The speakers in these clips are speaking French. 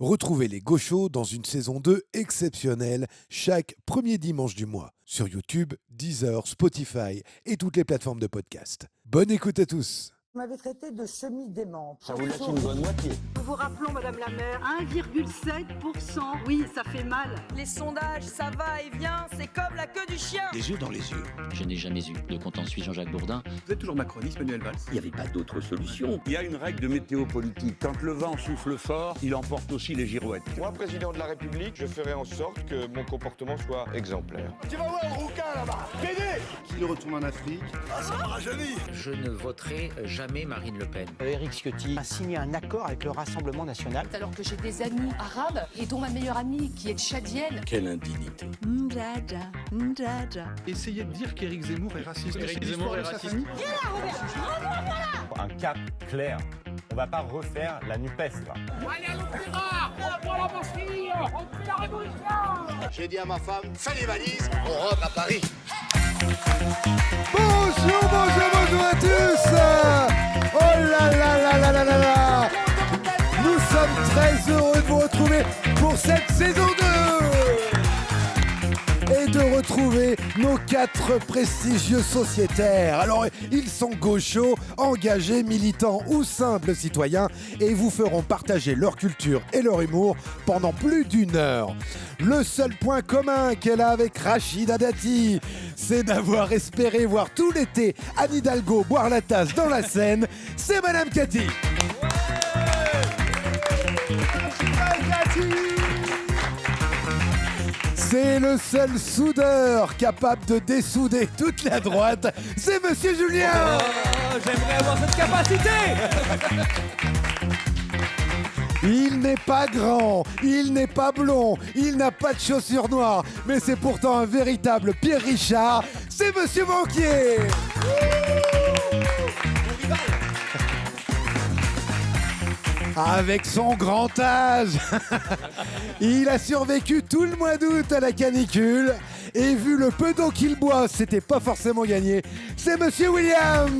Retrouvez les Gauchos dans une saison 2 exceptionnelle chaque premier dimanche du mois sur YouTube, Deezer, Spotify et toutes les plateformes de podcast. Bonne écoute à tous. Vous m'avez traité de semi-démente. Ça vous laisse une bonne moitié. Nous vous rappelons, Madame la maire, 1,7%. Oui, ça fait mal. Les sondages, ça va et vient, c'est comme la queue du chien. Les yeux dans les yeux. Je n'ai jamais eu de compte en suit Jean-Jacques Bourdin. Vous êtes toujours macroniste, Manuel Valls? Il n'y avait pas d'autre solution. Il y a une règle de météo politique. Quand le vent souffle fort, il emporte aussi les girouettes. Moi, président de la République, je ferai en sorte que mon comportement soit exemplaire. Tu vas voir le rouquin là-bas. Pédé. S'il retourne en Afrique... Ah, ça me rajeunit. Je ne voterai jamais Marine Le Pen. Éric Ciotti a signé un accord avec le Rassemblement national. Alors que j'ai des amis arabes et dont ma meilleure amie qui est tchadienne. Quelle indignité. Essayez de dire qu'Éric Zemmour est raciste. Éric Zemmour est raciste. Viens là, Robert. Un cap clair. On va pas refaire la NUPES là. Allez à l'opéra, on prend la Bastille, on fait la révolution. J'ai dit à ma femme, fais les valises, on rentre à Paris. Bonjour à tous. Oh là là là là là là là. Nous sommes très heureux de vous retrouver pour cette saison 2 et de retrouver nos 4 prestigieux sociétaires. Alors, ils sont gauchos, engagés, militants ou simples citoyens et vous feront partager leur culture et leur humour pendant plus d'1 heure. Le seul point commun qu'elle a avec Rachida Dati, c'est d'avoir espéré voir tout l'été Anne Hidalgo boire la tasse dans la Seine. C'est Madame Cathy. C'est le seul soudeur capable de dessouder toute la droite. C'est Monsieur Julien. J'aimerais avoir cette capacité. Il n'est pas grand, il n'est pas blond, il n'a pas de chaussures noires, mais c'est pourtant un véritable Pierre Richard. C'est Monsieur Banquier. Avec son grand âge, il a survécu tout le mois d'août à la canicule et vu le peu d'eau qu'il boit, c'était pas forcément gagné. C'est Monsieur William.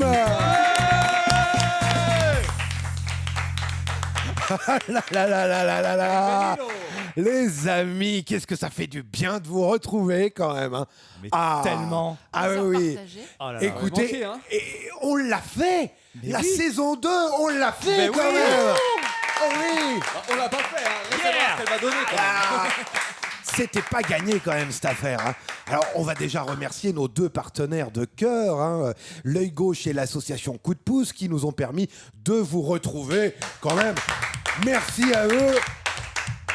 Là, là, là, là, là, là, là. Les amis, qu'est-ce que ça fait du bien de vous retrouver quand même, hein. Mais tellement. Ah oui. Oh là là, écoutez, manqué, hein. et on l'a fait. Mais la oui. saison 2, on l'a fait quand oui. même. Oh oui. On l'a pas fait, hein. Reste à voir ce qu'elle va donner quand même. C'était pas gagné quand même cette affaire, hein. Alors on va déjà remercier nos 2 partenaires de cœur, hein, l'œil gauche et l'association Coup de pouce qui nous ont permis de vous retrouver quand même. Merci à eux.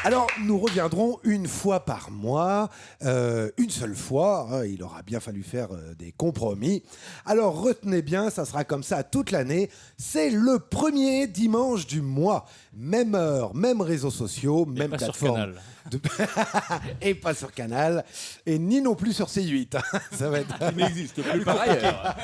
Alors, nous reviendrons une fois par mois, une seule fois, hein, il aura bien fallu faire des compromis. Alors, retenez bien, ça sera comme ça toute l'année, c'est le premier dimanche du mois. Même heure, même réseaux sociaux, même plateforme. Et pas sur Canal, et ni non plus sur C8. Ça va être... Il n'existe plus par ailleurs.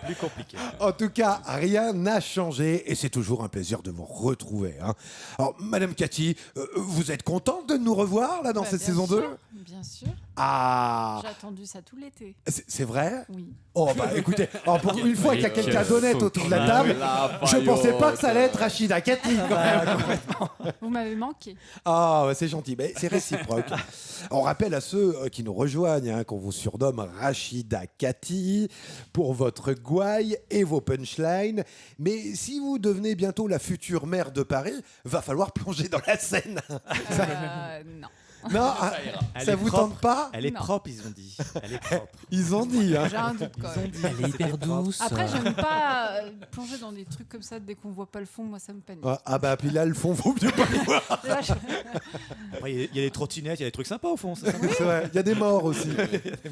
Plus compliqué. En tout cas, rien n'a changé et c'est toujours un plaisir de vous retrouver, hein. Alors, Madame Cathy, vous êtes contente de nous revoir là dans cette saison 2 ? Bien sûr. Ah, J'ai attendu ça tout l'été. c'est vrai ? Oui. Oh bah écoutez, alors, pour une fois qu'il y a quelqu'un d'honnête autour de la table, je pensais pas que ça allait être Rachida Cathy quand même. Vous m'avez manqué. Ah, c'est gentil, mais c'est réciproque. On rappelle à ceux qui nous rejoignent, hein, qu'on vous surnomme Rachida Cathy pour votre gouaille et vos punchlines. Mais si vous devenez bientôt la future maire de Paris, va falloir plonger dans la Seine. Non. Non, ça vous tente pas ? Elle est Non. propre, ils ont dit. Elle est propre. Ils ont dit, hein. J'ai un doute quand même. Elle est hyper douce. Après, j'aime pas plonger dans des trucs comme ça dès qu'on voit pas le fond. Moi, ça me panique. Ah bah puis là, le fond, vaut mieux pas le voir. Là, je- Après, il y a des trottinettes, il y a des trucs sympas au fond. Ça. C'est vrai, il y a des morts aussi.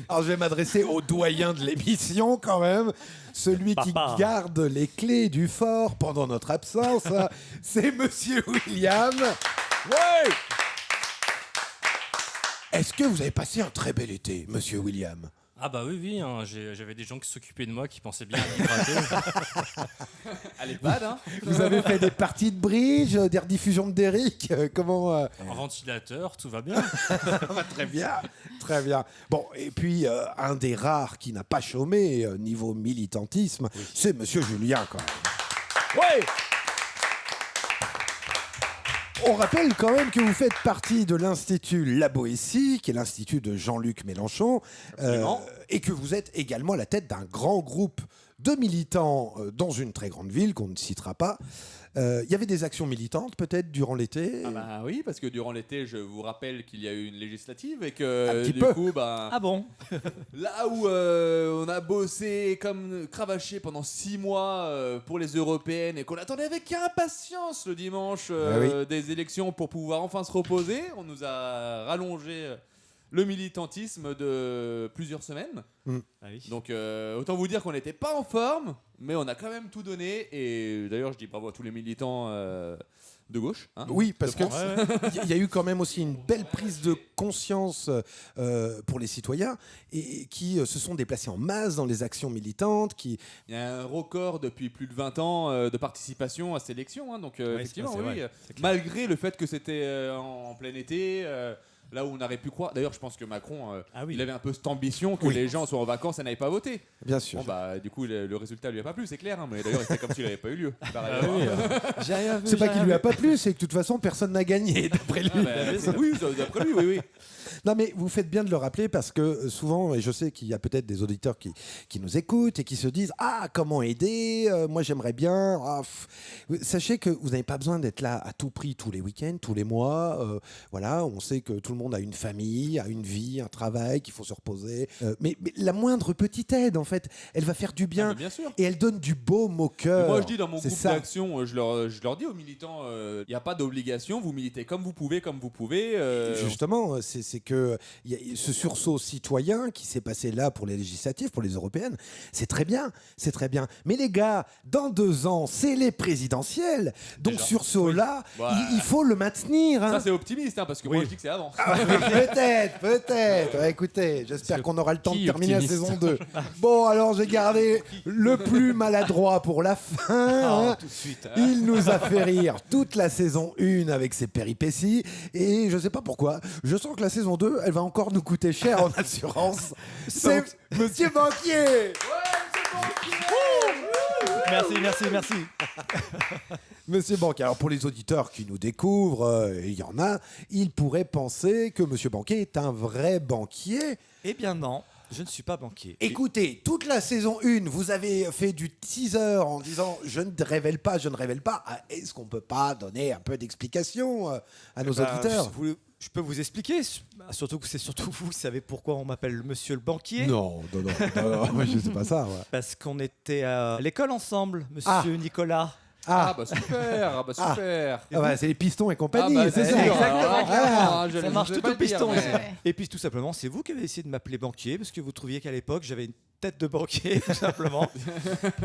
Alors je vais m'adresser au doyen de l'émission quand même, celui qui Papa. garde les clés du fort pendant notre absence, hein. C'est Monsieur William. Ouais. Est-ce que vous avez passé un très bel été, Monsieur William ? Ah bah oui, hein, j'avais des gens qui s'occupaient de moi, qui pensaient bien à m'hydrater. Elle est bad, hein. Vous avez fait des parties de bridge, des rediffusions de Derrick, comment En ventilateur, tout va bien. Très bien, très bien. Bon, et puis un des rares qui n'a pas chômé niveau militantisme, c'est Monsieur Julien quand même. Ouais. On rappelle quand même que vous faites partie de l'Institut La Boétie, qui est l'Institut de Jean-Luc Mélenchon, et que vous êtes également à la tête d'un grand groupe de militants dans une très grande ville qu'on ne citera pas. Il y avait des actions militantes peut-être durant l'été. Ah bah oui, parce que durant l'été, je vous rappelle qu'il y a eu une législative et que du coup, Ah bon? là où on a bossé comme cravaché pendant 6 mois pour les européennes et qu'on attendait avec impatience le dimanche des élections pour pouvoir enfin se reposer, on nous a rallongé le militantisme de plusieurs semaines. Ah oui. Donc autant vous dire qu'on n'était pas en forme, mais on a quand même tout donné. Et d'ailleurs, je dis bravo à tous les militants de gauche. Hein, oui, parce qu'il ouais. y a eu quand même aussi une belle prise de conscience pour les citoyens et qui se sont déplacés en masse dans les actions militantes. Il y a un record depuis plus de 20 ans de participation à ces élections. Hein, donc effectivement, oui, malgré le fait que c'était en plein été. Là où on aurait pu croire. D'ailleurs, je pense que Macron, il avait un peu cette ambition que les gens soient en vacances et n'aillent pas voter. Bien sûr. Bon, bah, du coup, le résultat lui a pas plu, c'est clair. Hein, mais d'ailleurs, c'est comme s'il n'avait pas eu lieu. C'est pas qu'il lui a pas plu, c'est que de toute façon, personne n'a gagné, d'après lui. Oui, d'après lui, oui. Non, mais vous faites bien de le rappeler parce que souvent, et je sais qu'il y a peut-être des auditeurs qui nous écoutent et qui se disent « Ah, comment aider ? Moi, j'aimerais bien. » Sachez que vous n'avez pas besoin d'être là à tout prix tous les week-ends, tous les mois. Voilà, on sait que tout le monde a une famille, a une vie, un travail, qu'il faut se reposer. Mais la moindre petite aide, en fait, elle va faire du bien. Bien sûr. Et elle donne du baume au cœur. Moi, je dis dans mon groupe d'action, je leur dis aux militants, il n'y a pas d'obligation, vous militez comme vous pouvez, Justement, c'est que y a ce sursaut citoyen qui s'est passé là pour les législatives, pour les européennes, c'est très bien. Mais les gars, dans 2 ans, c'est les présidentielles. Donc déjà, sursaut-là, il faut le maintenir. Hein. Ça, c'est optimiste, hein, parce que moi, je dis que c'est avant. Peut-être. Écoutez, j'espère qu'on aura le temps de terminer la saison 2. Bon, alors j'ai gardé le plus maladroit pour la fin. Tout de suite. Il nous a fait rire toute la saison 1 avec ses péripéties. Et je sais pas pourquoi, je sens que la saison 2, elle va encore nous coûter cher en assurance. C'est Monsieur Banquier. Merci. Monsieur Banquier, alors pour les auditeurs qui nous découvrent, il y en a, ils pourraient penser que Monsieur Banquier est un vrai banquier. Eh bien non. Je ne suis pas banquier. Écoutez, toute la saison 1, vous avez fait du teaser en disant « je ne révèle pas ». Est-ce qu'on ne peut pas donner un peu d'explication à nos auditeurs ? Je peux vous expliquer, surtout que c'est surtout vous qui savez pourquoi on m'appelle Monsieur le Banquier. Non, je ne sais pas ça. Ouais. Parce qu'on était à l'école ensemble, Monsieur Nicolas. Super. C'est les pistons et compagnie, c'est sûr. ça. Exactement. Ça marche tout au piston. Et puis tout simplement, c'est vous qui avez essayé de m'appeler banquier parce que vous trouviez qu'à l'époque, j'avais une tête de banquier, tout simplement.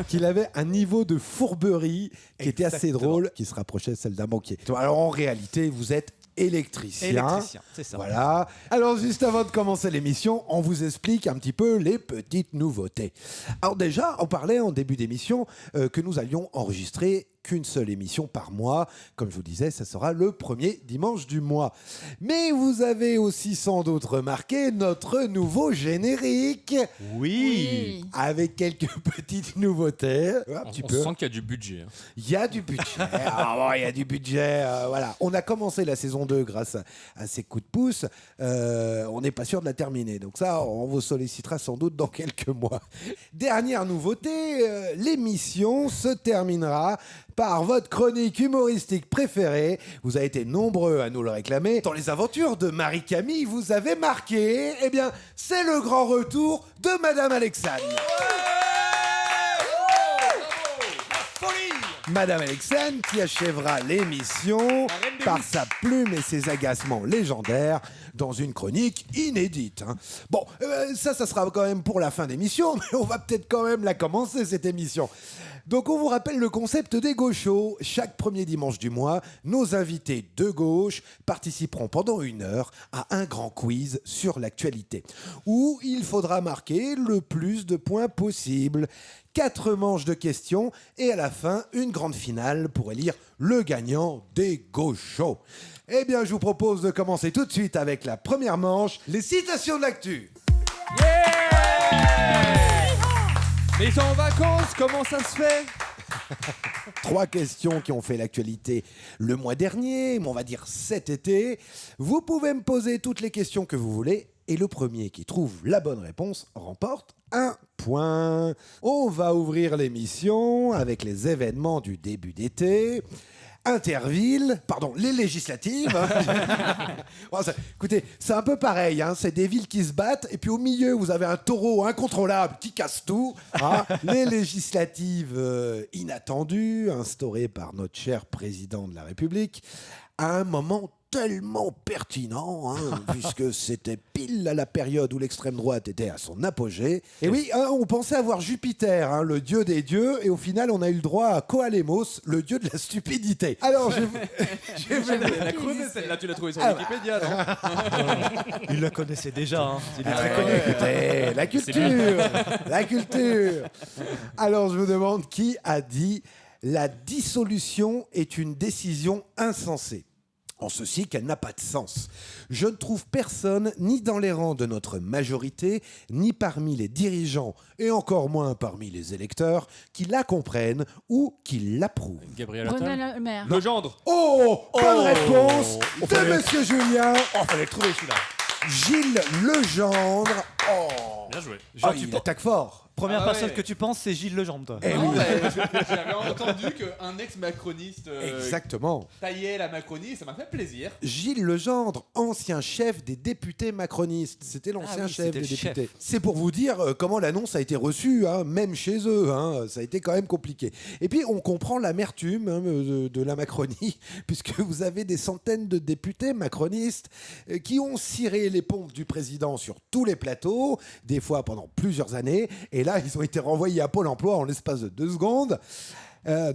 Qu'il avait un niveau de fourberie qui était assez drôle, qui se rapprochait de celle d'un banquier. Alors en réalité, vous êtes électricien, c'est ça. Voilà. Alors juste avant de commencer l'émission, on vous explique un petit peu les petites nouveautés. Alors déjà, on parlait en début d'émission que nous allions enregistrer qu'une seule émission par mois. Comme je vous disais, ça sera le premier dimanche du mois. Mais vous avez aussi sans doute remarqué notre nouveau générique. Oui. Avec quelques petites nouveautés. On sent qu'il y a du budget. Hein. Il y a du budget. Il y a du budget. Voilà. On a commencé la saison 2 grâce à ces coups de pouce. On n'est pas sûr de la terminer. Donc ça, on vous sollicitera sans doute dans quelques mois. Dernière nouveauté, l'émission se terminera par votre chronique humoristique préférée. Vous avez été nombreux à nous le réclamer. Dans les aventures de Marie-Camille, vous avez marqué. Eh bien, c'est le grand retour de Madame Alexandre. Madame Alexandre qui achèvera l'émission par sa plume et ses agacements légendaires dans une chronique inédite. Hein. Bon, ça sera quand même pour la fin d'émission, mais on va peut-être quand même la commencer, cette émission. Donc on vous rappelle le concept des gauchos. Chaque premier dimanche du mois, nos invités de gauche participeront pendant 1 heure à un grand quiz sur l'actualité, où il faudra marquer le plus de points possible. 4 manches de questions et à la fin, une grande finale pour élire le gagnant des gauchos. Eh bien, je vous propose de commencer tout de suite avec la première manche, les citations de l'actu. Mais ils sont en vacances, comment ça se fait ? 3 questions qui ont fait l'actualité le mois dernier, mais on va dire cet été. Vous pouvez me poser toutes les questions que vous voulez et le premier qui trouve la bonne réponse remporte 1 point. On va ouvrir l'émission avec les événements du début d'été. Les législatives. Écoutez, c'est un peu pareil, hein, c'est des villes qui se battent, et puis au milieu, vous avez un taureau incontrôlable qui casse tout. Hein. Les législatives inattendues, instaurées par notre cher président de la République, à un moment tellement pertinent, hein, puisque c'était pile à la période où l'extrême droite était à son apogée. Et oui, hein, on pensait avoir Jupiter, hein, le dieu des dieux, et au final, on a eu le droit à Koalemos, le dieu de la stupidité. Alors, La creuse, celle-là, tu l'as trouvée sur Wikipédia, non? Il la connaissait déjà. Hein. Il est très connu. Écoutez, la culture. Alors, je vous demande qui a dit « La dissolution est une décision insensée ». En ceci qu'elle n'a pas de sens. Je ne trouve personne, ni dans les rangs de notre majorité, ni parmi les dirigeants, et encore moins parmi les électeurs, qui la comprennent ou qui l'approuvent. Gabriel René Le Maire. Legendre. Bonne réponse de Monsieur Julien. Fallait le trouver celui-là. Gilles Legendre. Bien joué. Il attaque fort. Première personne que tu penses, c'est Gilles Legendre, toi. Eh oui. J'avais entendu qu'un ex-macroniste Exactement. taillait la Macronie, ça m'a fait plaisir. Gilles Legendre, ancien chef des députés macronistes. C'était l'ancien chef des députés. C'est pour vous dire comment l'annonce a été reçue, hein, même chez eux. Hein, ça a été quand même compliqué. Et puis, on comprend l'amertume de la Macronie, puisque vous avez des centaines de députés macronistes qui ont ciré les pompes du président sur tous les plateaux, des fois pendant plusieurs années. Et là, ils ont été renvoyés à Pôle emploi en l'espace de 2 secondes.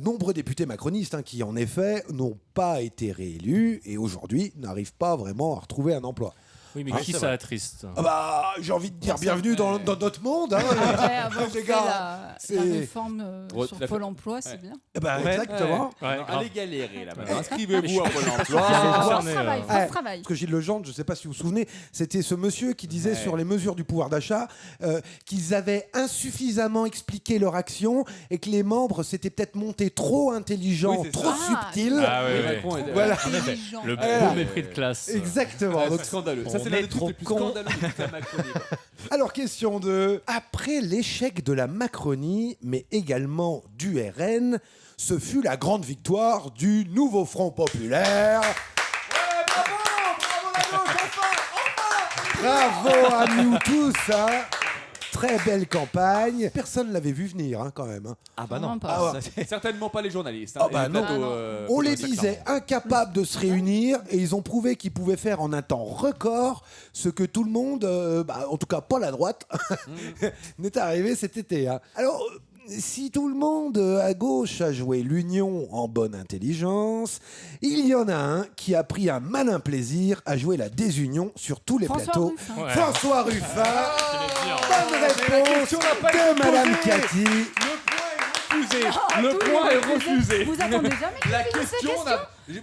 Nombreux députés macronistes qui, en effet, n'ont pas été réélus et aujourd'hui n'arrivent pas vraiment à retrouver un emploi. Oui, mais qui ça attriste? J'ai envie de dire bienvenue dans notre monde. Hein, Après avoir les fait gars, la réforme sur Pôle emploi, c'est bien. Exactement. Allez galérer là maintenant. Inscrivez-vous à Pôle emploi. Force travail. Parce que Gilles Legendre, je ne sais pas si vous vous souvenez, c'était ce monsieur qui disait sur les mesures du pouvoir d'achat qu'ils avaient insuffisamment expliqué leur action et que les membres s'étaient peut-être montés trop intelligents, trop subtils. Voilà. Le beau mépris de classe. Exactement. Donc scandaleux. Ça, c'est l'un des trucs les plus scandaleux de toute la Macronie. Alors, question 2. Après l'échec de la Macronie, mais également du RN, ce fut la grande victoire du nouveau Front populaire. Bravo à nous tous, hein. Très belle campagne. Personne ne l'avait vu venir, hein, quand même. Hein. Ah bah non. Certainement pas les journalistes. Ah bah non. On les disait incapables de se réunir et ils ont prouvé qu'ils pouvaient faire en un temps record ce que tout le monde, en tout cas pas la droite, n'est arrivé cet été. Hein. Alors, si tout le monde à gauche a joué l'union en bonne intelligence, il y en a un qui a pris un malin plaisir à jouer la désunion sur tous les plateaux. François Ruffin. Bonne réponse de Madame Cathy. Le point est refusé. Vous attendez jamais la qu'il finisse question.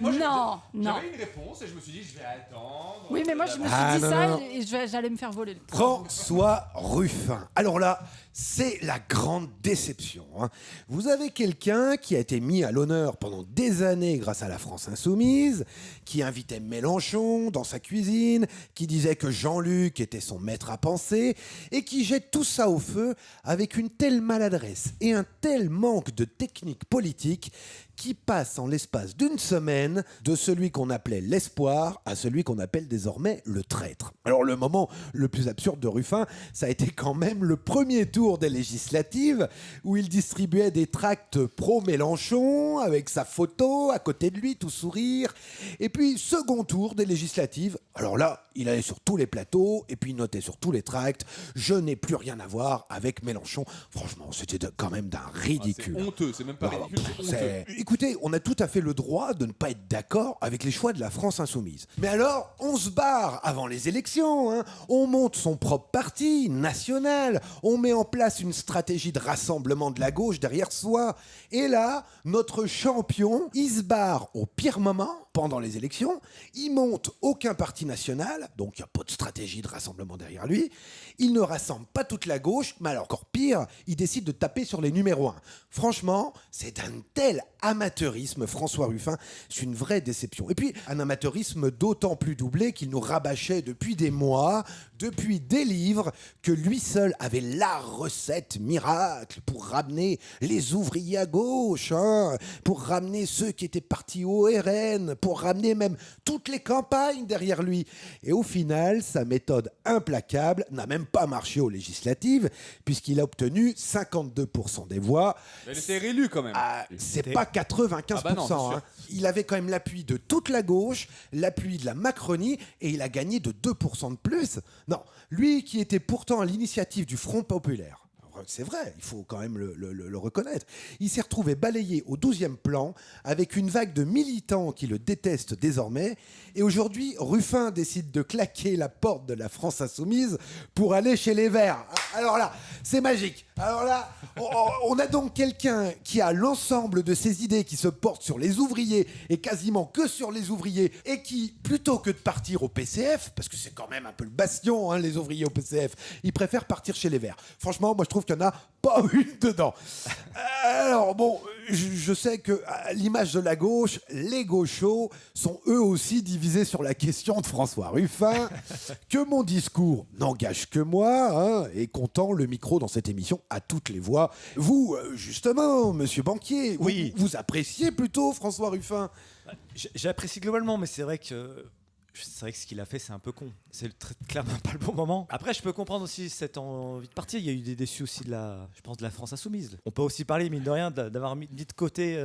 Moi, non. J'avais une réponse et je me suis dit je vais attendre. Oui, mais moi je me suis dit ça et j'allais me faire voler le point. François Ruffin. Alors là, c'est la grande déception. Hein. Vous avez quelqu'un qui a été mis à l'honneur pendant des années grâce à la France Insoumise, qui invitait Mélenchon dans sa cuisine, qui disait que Jean-Luc était son maître à penser, et qui jette tout ça au feu avec une telle maladresse et un tel manque de technique politique qui passe en l'espace d'une semaine de celui qu'on appelait l'espoir à celui qu'on appelle désormais le traître. Alors le moment le plus absurde de Ruffin, ça a été quand même le premier tour des législatives où il distribuait des tracts pro-Mélenchon avec sa photo à côté de lui, tout sourire. Et puis second tour des législatives, alors là, il allait sur tous les plateaux et puis il notait sur tous les tracts « Je n'ai plus rien à voir avec Mélenchon ». Franchement, c'était quand même d'un ridicule. C'est honteux, c'est même pas ridicule, c'est honteux. Écoutez, on a tout à fait le droit de ne pas être d'accord avec les choix de la France insoumise. Mais alors, on se barre avant les élections, hein. On monte son propre parti national, on met en place une stratégie de rassemblement de la gauche derrière soi. Et là, notre champion, il se barre au pire moment, pendant les élections, il monte aucun parti national, donc il n'y a pas de stratégie de rassemblement derrière lui, il ne rassemble pas toute la gauche, mais alors encore pire, il décide de taper sur les numéros 1. Franchement, c'est d'un tel amateurisme, François Ruffin, c'est une vraie déception. Et puis, un amateurisme d'autant plus doublé qu'il nous rabâchait depuis des mois, depuis des livres, que lui seul avait la recette miracle pour ramener les ouvriers à gauche, hein, pour ramener ceux qui étaient partis au RN, pour ramener même toutes les campagnes derrière lui. Et au final, sa méthode implacable n'a même pas marché aux législatives, puisqu'il a obtenu 52% des voix. Mais il était réélu quand même. C'est pas 95%. Ah bah non, c'est sûr. Hein. Il avait quand même l'appui de toute la gauche, l'appui de la Macronie, et il a gagné de 2% de plus. Non, lui qui était pourtant à l'initiative du Front Populaire, c'est vrai, il faut quand même le reconnaître. Il s'est retrouvé balayé au 12e plan avec une vague de militants qui le détestent désormais. Et aujourd'hui, Ruffin décide de claquer la porte de la France insoumise pour aller chez les Verts. Alors là, c'est magique. Alors là, on a donc quelqu'un qui a l'ensemble de ses idées qui se portent sur les ouvriers et quasiment que sur les ouvriers et qui, plutôt que de partir au PCF, parce que c'est quand même un peu le bastion, hein, les ouvriers au PCF, ils préfèrent partir chez les Verts. Franchement, moi je trouve qu'il n'y en a pas une dedans. Alors bon, je sais que à l'image de la gauche, les gauchos sont eux aussi divisés sur la question de François Ruffin, que mon discours n'engage que moi, hein, et comptant le micro dans cette émission à toutes les voix. Vous, justement, monsieur Banquier, oui. vous appréciez plutôt François Ruffin? J'apprécie globalement, mais c'est vrai que ce qu'il a fait, c'est un peu con. C'est clairement pas le bon moment. Après, je peux comprendre aussi cette envie de partir. Il y a eu des déçus aussi de la France insoumise. On peut aussi parler, mine de rien, d'avoir mis de côté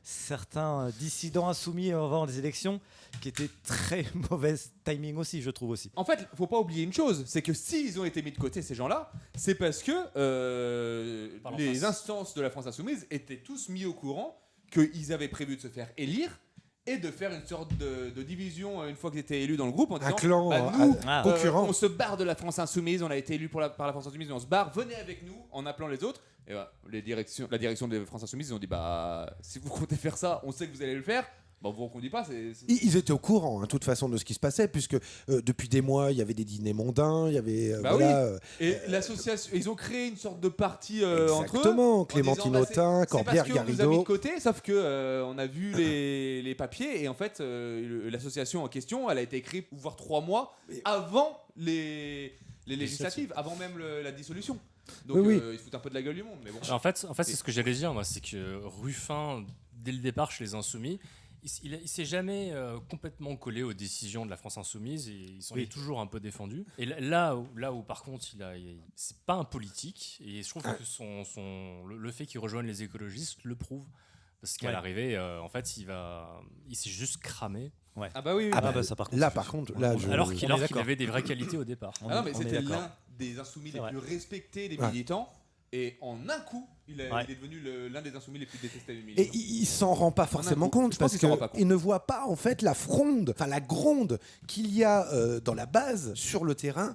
certains dissidents insoumis avant les élections, qui étaient très mauvais timing aussi, je trouve aussi. En fait, faut pas oublier une chose, c'est que s'ils ont été mis de côté, ces gens-là, c'est parce que les instances de la France insoumise étaient tous mis au courant qu'ils avaient prévu de se faire élire et de faire une sorte de division une fois qu'ils étaient élus dans le groupe en disant un clan nous, concurrent. On se barre de la France insoumise, on a été élus par la France insoumise, on se barre, venez avec nous en appelant les autres. Et voilà, la direction de France insoumise, ils ont dit si vous comptez faire ça, on sait que vous allez le faire. Bon, vous ne conduisez pas, Ils étaient au courant, de toute façon, de ce qui se passait, puisque depuis des mois, il y avait des dîners mondains, il y avait... Et l'association, ils ont créé une sorte de parti entre eux. Exactement, Clémentine Autain, Corbière, Garrido. C'est parce qu'on nous a mis de côté, sauf qu'on a vu les papiers, et en fait, l'association en question, elle a été créée, voire 3 mois, avant les législatives, avant même la dissolution. Donc ils se foutent un peu de la gueule du monde. Mais bon. En fait c'est ce que j'allais dire, moi, c'est que Ruffin, dès le départ chez les Insoumis, il s'est jamais complètement collé aux décisions de la France insoumise, et il est toujours un peu défendu. Et là où par contre c'est pas un politique, et je trouve que le fait qu'il rejoigne les écologistes le prouve, parce qu'à l'arrivée en fait il s'est juste cramé. Ouais. Ah bah oui. Ça, par contre, là par contre alors qu'il avait des vraies qualités au départ. Mais c'était l'un des insoumis les plus respectés des militants. Et en un coup, il est devenu l'un des insoumis les plus détestés du milieu. Et il s'en rend pas forcément compte, parce qu'il ne voit pas en fait la fronde, enfin la gronde qu'il y a dans la base, sur le terrain,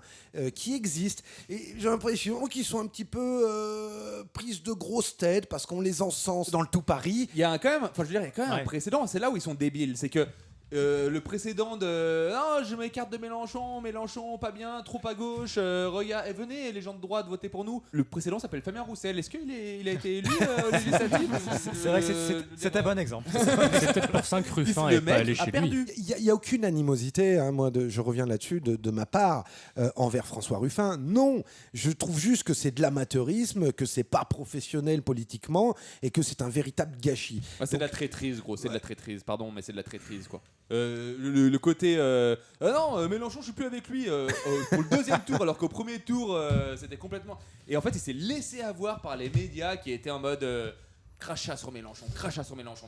qui existe. Et j'ai l'impression qu'ils sont un petit peu prises de grosses têtes parce qu'on les encense dans le tout Paris. Il y a quand même, un précédent. C'est là où ils sont débiles, c'est que le précédent de non, je m'écarte de Mélenchon pas bien, trop à gauche, regarde, venez les gens de droite voter pour nous. Le précédent s'appelle Fabien Roussel. Est-ce qu'il a été élu aux législatives? C'est vrai que c'est un bon exemple. C'est peut-être pour ça que Ruffin n'est pas allé chez lui. Il n'y a aucune animosité, hein, je reviens là-dessus, de ma part, envers François Ruffin. Non, je trouve juste que c'est de l'amateurisme, que c'est pas professionnel politiquement, et que c'est un véritable gâchis. C'est de la traîtrise, gros, c'est de la traîtrise, pardon, mais c'est de la traîtrise, quoi. Le côté non, Mélenchon, je suis plus avec lui pour le deuxième tour, alors qu'au premier tour c'était complètement. Et en fait, il s'est laissé avoir par les médias qui étaient en mode crachat sur Mélenchon.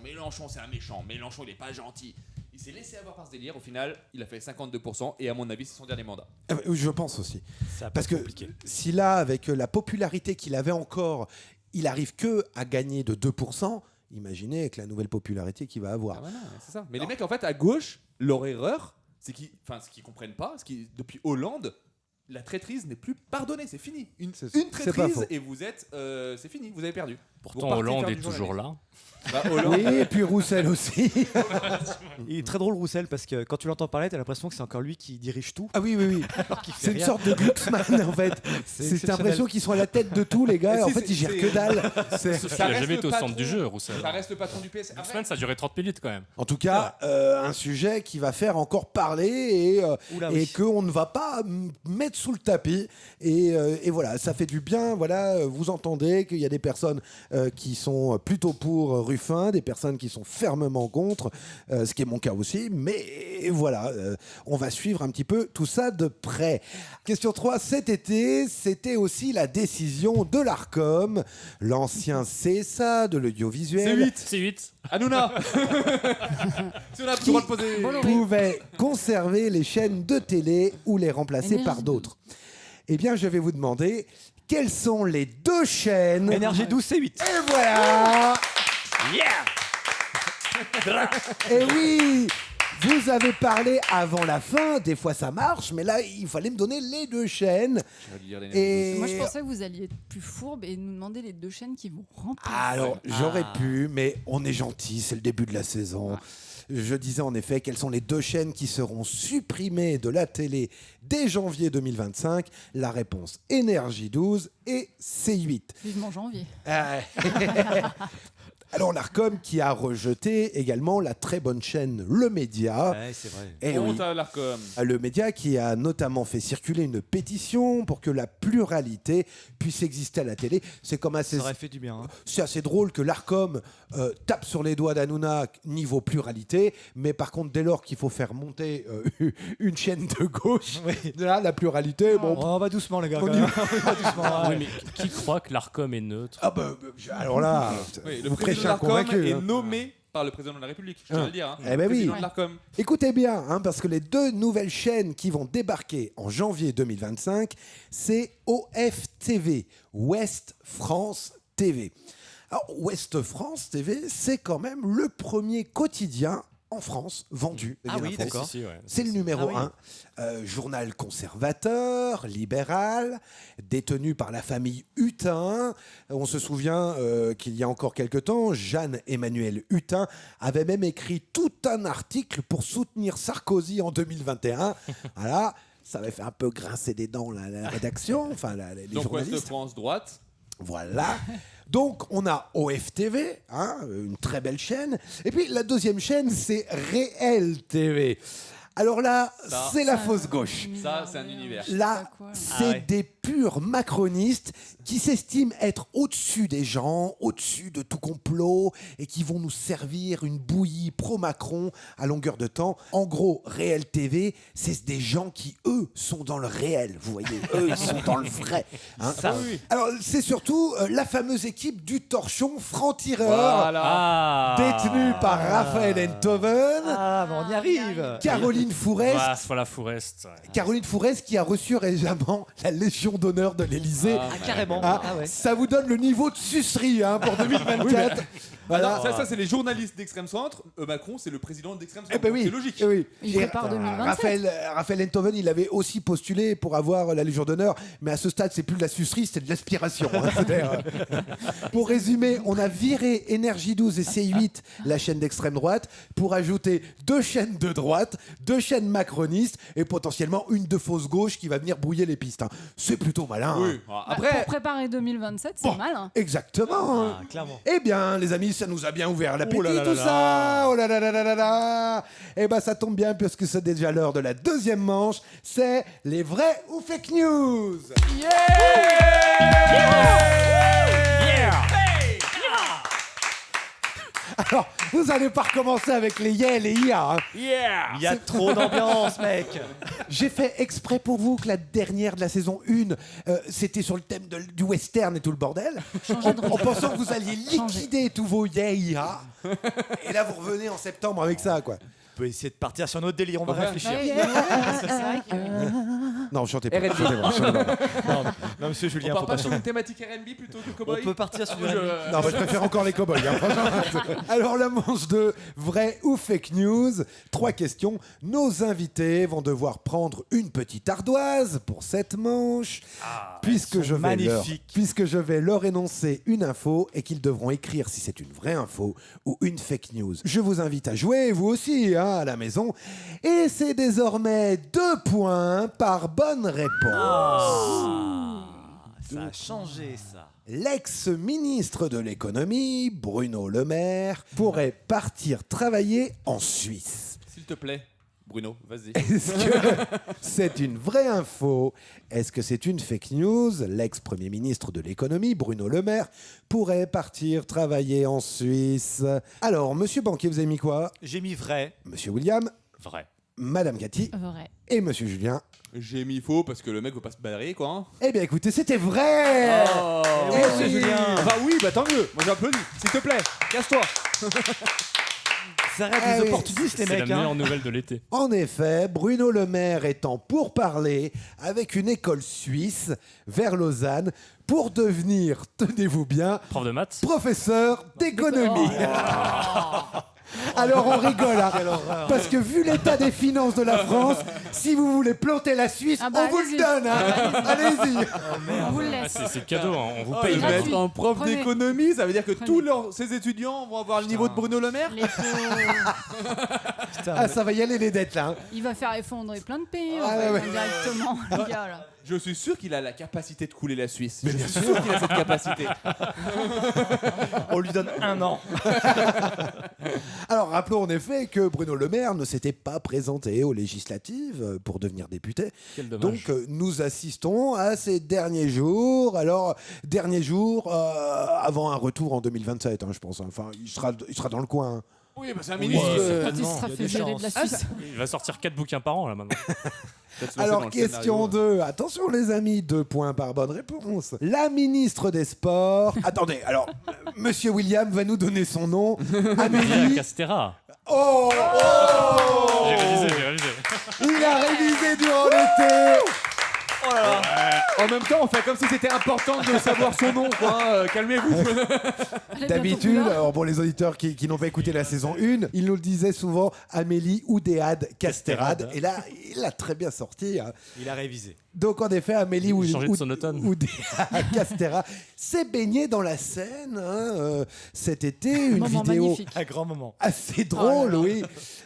Mélenchon, c'est un méchant. Mélenchon, il est pas gentil. Il s'est laissé avoir par ce délire. Au final, il a fait 52%, et à mon avis, c'est son dernier mandat. Je pense aussi. Parce que si là, avec la popularité qu'il avait encore, il arrive que à gagner de 2%. Imaginez avec la nouvelle popularité qu'il va avoir. Ah voilà, c'est ça. Mais les mecs, en fait, à gauche, leur erreur, c'est ce qu'ils comprennent pas, depuis Hollande, la traîtrise n'est plus pardonnée, c'est fini. Une traîtrise et vous êtes, c'est fini, vous avez perdu. Pourtant, Hollande est toujours là. Oui, et puis Roussel aussi. Il est très drôle, Roussel, parce que quand tu l'entends parler, t'as l'impression que c'est encore lui qui dirige tout. Ah oui. Alors qu'il fait C'est une rien. sorte de Glucksmann en fait. C'est l'impression qu'ils sont à la tête de tout, les gars. Et en fait, ils gèrent que dalle. Il n'a jamais été au centre du jeu, Roussel. Ça reste le patron du PS. Glucksmann, ça a duré 30 minutes quand même. En tout cas, un sujet qui va faire encore parler et qu'on ne va pas mettre sous le tapis. Et voilà, ça fait du bien. Voilà, vous entendez qu'il y a des personnes qui sont plutôt pour Ruffin, des personnes qui sont fermement contre, ce qui est mon cas aussi. Mais voilà, on va suivre un petit peu tout ça de près. Question 3, cet été, c'était aussi la décision de l'Arcom, l'ancien CSA de l'audiovisuel. C8. Hanouna. Si on a plus le droit de poser. Pouvait conserver les chaînes de télé ou les remplacer par d'autres. Eh bien, je vais vous demander quelles sont les 2 chaînes. Énergie 12, C8. Et voilà. Et oui, vous avez parlé avant la fin, des fois ça marche, mais là il fallait me donner les 2 chaînes. Et Moi je pensais que vous alliez être plus fourbe et nous demander les 2 chaînes qui vont remplacer. alors j'aurais pu, mais on est gentil, c'est le début de la saison. Je disais en effet quelles sont les 2 chaînes qui seront supprimées de la télé dès janvier 2025. La réponse Énergie 12 et C8. Vivement janvier. Alors l'Arcom qui a rejeté également la très bonne chaîne Le Média. Ouais, c'est vrai. Eh oui. Honte à l'Arcom. Le Média qui a notamment fait circuler une pétition pour que la pluralité puisse exister à la télé. C'est comme assez. Ça aurait fait du bien. Hein. C'est assez drôle que l'Arcom tape sur les doigts d'Hanouna niveau pluralité, mais par contre dès lors qu'il faut faire monter une chaîne de gauche, là la pluralité, bon. On va doucement les gars. On quand y même. va. On va doucement. Oui, mais qui croit que l'Arcom est neutre? Ah bah alors là, Oui, le vous président prêchez de un l'Arcom convaincu. est hein. nommé par le président de la République, je tiens à le dire. Hein. Eh ben oui. Président de l'Arcom. Écoutez bien, hein, parce que les 2 nouvelles chaînes qui vont débarquer en janvier 2025, c'est OFTV, Ouest France TV. Alors, Ouest France TV, c'est quand même le premier quotidien en France vendu. Ah oui, d'accord. C'est le numéro 1. Journal conservateur, libéral, détenu par la famille Hutin. On se souvient qu'il y a encore quelque temps, Jeanne-Emmanuel Hutin avait même écrit tout un article pour soutenir Sarkozy en 2021. Voilà, ça avait fait un peu grincer des dents la rédaction, enfin les Donc journalistes. Ouest France droite. Voilà. Donc, on a OFTV, hein, une très belle chaîne. Et puis, la 2e chaîne, c'est Réel TV. Alors là, c'est la fausse gauche. Ça, c'est un univers. Là, c'est des purs macronistes qui s'estiment être au-dessus des gens, au-dessus de tout complot et qui vont nous servir une bouillie pro-Macron à longueur de temps. En gros, Réel TV, c'est des gens qui, eux, sont dans le réel. Vous voyez, eux, ils sont dans le vrai. Hein. Alors, c'est surtout la fameuse équipe du torchon franc-tireur, détenue par Raphaël Enthoven. Ah, on y arrive. Caroline Fourest. Voilà Fourest. Caroline Fourest qui a reçu récemment la Légion d'honneur de l'Élysée. Ah, carrément. Ah, Ah ouais. Ça vous donne le niveau de sucerie hein, pour 2024. Voilà. Ça, c'est les journalistes d'extrême centre. Macron, c'est le président d'extrême centre. Eh ben oui, C'est logique. eh oui. Il prépare 2027. Raphaël Enthoven, il avait aussi postulé pour avoir la Légion d'honneur, mais à ce stade, c'est plus de la sucerie, c'est de l'aspiration. Hein. Pour résumer, on a viré Énergie 12 et C8, la chaîne d'extrême droite, pour ajouter 2 chaînes de droite, 2 chaînes macronistes et potentiellement une de fausse gauche qui va venir brouiller les pistes. Hein. C'est plutôt malin. Oui. Hein. Pour préparer 2027, c'est mal. Hein. Exactement. Ah, clairement. Eh bien, les amis, ça nous a bien ouvert l'appétit, Oh là là tout là ça. Oh là là là là là là. Eh ben, ça tombe bien puisque c'est déjà l'heure de la 2e manche. C'est les vrais ou fake news. Alors, vous n'allez pas recommencer avec les yeah et les ya. Hein. Il y a trop d'ambiance, mec. J'ai fait exprès pour vous que la dernière de la saison 1, c'était sur le thème du western et tout le bordel. En pensant que vous alliez liquider tous vos yeah et ya. Et là, vous revenez en septembre avec ça, quoi. On peut essayer de partir sur notre délire, on va réfléchir. C'est vrai que... Non, chantez pas. R&B. Non, monsieur Julien, On faut part pas pas sur chanter. une thématique R&B plutôt que On cowboy. peut partir sur du Je- R&B. Non, bah, je préfère encore les cow-boys. Hein, franchement. Alors, la manche de vrai ou fake news. 3 questions. Nos invités vont devoir prendre une petite ardoise pour cette manche. Puisque je vais leur énoncer une info et qu'ils devront écrire si c'est une vraie info ou une fake news. Je vous invite à jouer, vous aussi, hein, à la maison. Et c'est désormais 2 points par bonne réponse. Ça a changé, ça. L'ex-ministre de l'économie, Bruno Le Maire, pourrait partir travailler en Suisse. S'il te plaît, Bruno, vas-y. Est-ce que c'est une vraie info? Est-ce que c'est une fake news? L'ex-premier ministre de l'économie, Bruno Le Maire, pourrait partir travailler en Suisse. Alors, monsieur Banquier, vous avez mis quoi? J'ai mis vrai. Monsieur William? Vrai. Madame Cathy? Vrai. Et monsieur Julien? J'ai mis faux parce que le mec veut pas se barrer, quoi. Hein. Eh bien, écoutez, c'était vrai! Oh, Eh monsieur oui. Julien. Enfin oui, bah tant mieux. Moi j'applaudis. S'il te plaît, casse-toi. Ça arrête Ah les oui. opportunistes, les C'est la mecs. meilleure nouvelle de l'été. En effet, Bruno Le Maire est en pourparlers avec une école suisse vers Lausanne pour devenir, tenez-vous bien, Prof de maths. professeur d'économie. Alors on rigole, hein, parce que vu l'état des finances de la France, si vous voulez planter la Suisse, Ah bah, on vous le allez-y. donne. Hein. Allez-y. On vous le Ah, laisse. c'est cadeau, hein, on vous Le paye. gratuit. mettre en prof Prenez. d'économie, ça veut dire que Prenez. tous ces étudiants vont avoir le niveau de Bruno Le Maire. Les pauvres. Ah, ça va y aller les dettes là. Hein. Il va faire effondrer plein de pays en Ah, fait, ouais. indirectement, le gars là. Je suis sûr qu'il a la capacité de couler la Suisse. Je suis sûr qu'il a cette capacité. On lui donne 1 an. Alors rappelons en effet que Bruno Le Maire ne s'était pas présenté aux législatives pour devenir député. Quel dommage. Donc nous assistons à ces derniers jours. Alors derniers jours avant un retour en 2027, hein, je pense. Enfin, il sera dans le coin. Hein. Oui, bah c'est un Oui, ministre. certainement. Quand il sera il y a fait des virer de la chances. Suisse. Il va sortir 4 bouquins par an là maintenant. Alors, question 2. Attention, les amis, 2 points par bonne réponse. La ministre des Sports. Attendez, alors, monsieur William va nous donner son nom. Amélie. Castera. Oh, J'ai révisé. Il a révisé durant l'été. Oh là là. En même temps, on fait comme si c'était important de savoir son nom, quoi. Calmez-vous. Elle est D'habitude, bientôt plus là. alors pour les auditeurs qui n'ont pas écouté la saison 1, il nous le disait souvent Amélie Oudéade Casterade. Et là, il a très bien sorti. Hein. Il a révisé. Donc en effet, Amélie Il a changé de sonotone. Oudéade Castera s'est baignée dans la Seine hein, cet été. Une Moment vidéo magnifique. Un grand moment. assez drôle, là là. oui,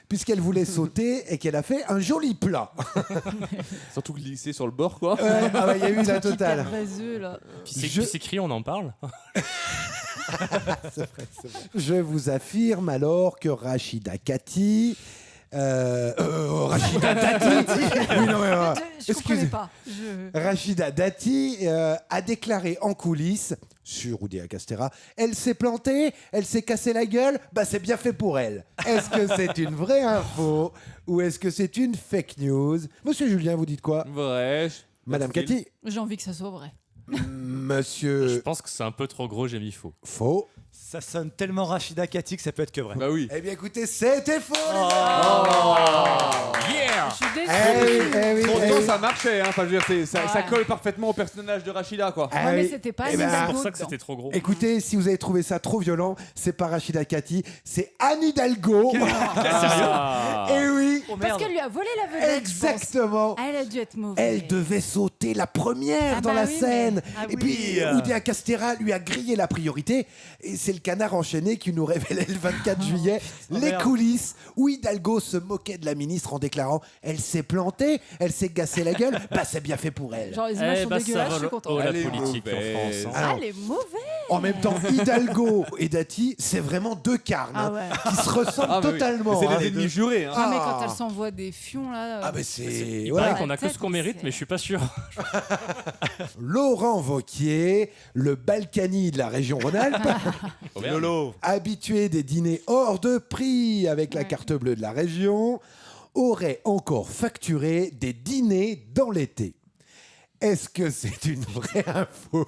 puisqu'elle voulait sauter et qu'elle a fait un joli plat. Surtout glisser sur le bord, quoi. Ouais, ah ouais, il y a eu la Hyper totale. vaseux, là. Puis Je- c'est écrit, on en parle. Je vous affirme alors que Rachida Kati. Rachida Dati. Oui, non, mais, Je comprenais excusez. pas. Rachida Dati a déclaré en coulisses sur Oudéa Castera, elle s'est plantée, elle s'est cassée la gueule, bah c'est bien fait pour elle. Est-ce que c'est une vraie info ou est-ce que c'est une fake news? Monsieur Julien, vous dites quoi? Vrai. Madame Cathy? J'ai envie que ça soit vrai. Monsieur... Je pense que c'est un peu trop gros, j'ai mis faux. Faux. Ça sonne tellement Rachida Kati que ça peut être que vrai. Bah oui. Eh bien écoutez, c'était faux les Yeah. Je suis déçue. Pourtant, ça marchait. Hein. Enfin, je veux dire, ça colle parfaitement au personnage de Rachida, quoi. Ah Ouais, mais oui. c'était pas Eh ben, Anne C'est pour Hidalgo ça que dedans. c'était trop gros. Écoutez, si vous avez trouvé ça trop violent, c'est pas Rachida Kati, c'est Anne Hidalgo. Ah. Et oui, Parce qu'elle lui a volé la vedette, je pense. exactement. Ah, elle a dû être mauvaise. Elle devait sauter la première Ah dans bah la oui, scène. mais- Ah Et oui. puis, Oudéa Castera lui a grillé la priorité. Et c'est le canard enchaîné qui nous révélait le 24 juillet les merde. coulisses où Hidalgo se moquait de la ministre en déclarant « Elle s'est plantée, elle s'est cassée la gueule, bah c'est bien fait pour elle. Genre, les images Eh sont bah, ça dégueulasses, va je suis le contente. haut la Elle est politique en mauvaise. France. hein. Alors, Ah, elle est mauvaise. » En même temps, Hidalgo et Dati, c'est vraiment deux carnes Ah hein, ouais. qui se ressemblent Ah, bah oui. totalement. C'est hein. les ennemis jurés. Hein. Non, mais Ah. quand elle s'envoie des fions, là... Ah ben c'est... Il voilà. paraît qu'on a que tête, ce qu'on mérite, c'est- mais je suis pas sûr. Laurent Wauquiez, le Balkany de la région Rhône-Alpes, Lolo. habitué des dîners hors de prix avec la Ouais. carte bleue de la région, aurait encore facturé des dîners dans l'été. Est-ce que c'est une vraie info?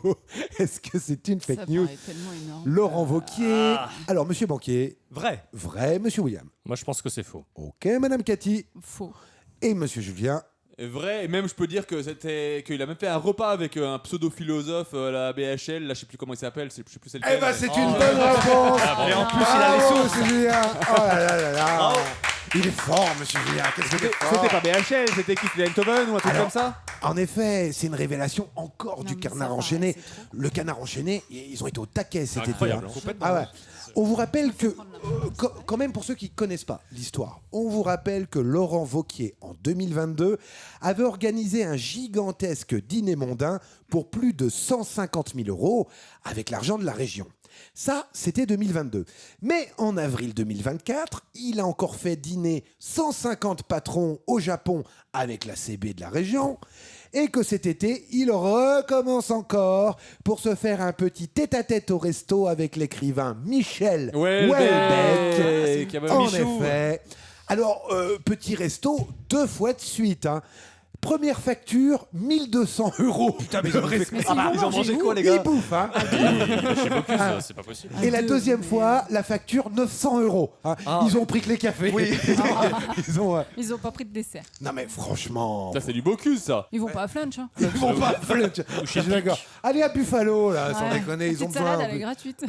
Est-ce que c'est une Ça fake news? paraît tellement énorme. Laurent Wauquiez. Alors, monsieur Banquier, Vrai. vrai, monsieur William. Moi, je pense que c'est faux. Ok, madame Cathy. Faux. Et monsieur Julien. Vrai, et même je peux dire que qu'il a même fait un repas avec un pseudo-philosophe à la BHL, là je sais plus comment il s'appelle, je sais plus c'est lequel. Eh ben c'est une bonne réponse. Et en plus, il a les Bravo, sources. Julien. Oh là là là là. Il est fort, monsieur Julien. Qu'est-ce qu'il est fort. C'était pas BHL, c'était qui? C'était Eindhoven ou un truc Alors, comme ça? En effet, c'est une révélation encore Non, du mais canard ça, enchaîné. c'est trop. Le canard enchaîné, ils ont été au taquet cet été. Incroyable, hein. complètement. Ah ouais. On vous rappelle que, quand même pour ceux qui ne connaissent pas l'histoire, on vous rappelle que Laurent Wauquiez, en 2022, avait organisé un gigantesque dîner mondain pour plus de 150 000 € avec l'argent de la région. Ça, c'était 2022. Mais en avril 2024, il a encore fait dîner 150 patrons au Japon avec la CB de la région. Et que cet été, il recommence encore pour se faire un petit tête-à-tête au resto avec l'écrivain Michel Houellebecq. En effet. Alors, petit resto 2 fois de suite. Hein. Première facture, 1200 €. Putain, mais ils ont mangé quoi, les gars? Ils bouffent, hein. Chez Bocuse, c'est pas possible. Et la deuxième fois, la facture, 900 €. Hein. Ils ont pris que les cafés. Oui. Ils ont pas pris de dessert. Non mais franchement... Ça c'est du Bocuse ça. Ils vont pas à Flunch. Hein. Ils vont pas à Flunch. Je suis d'accord. Allez à Buffalo, là, sans Ouais. déconner, ils ont Petite besoin... salade, elle est gratuite.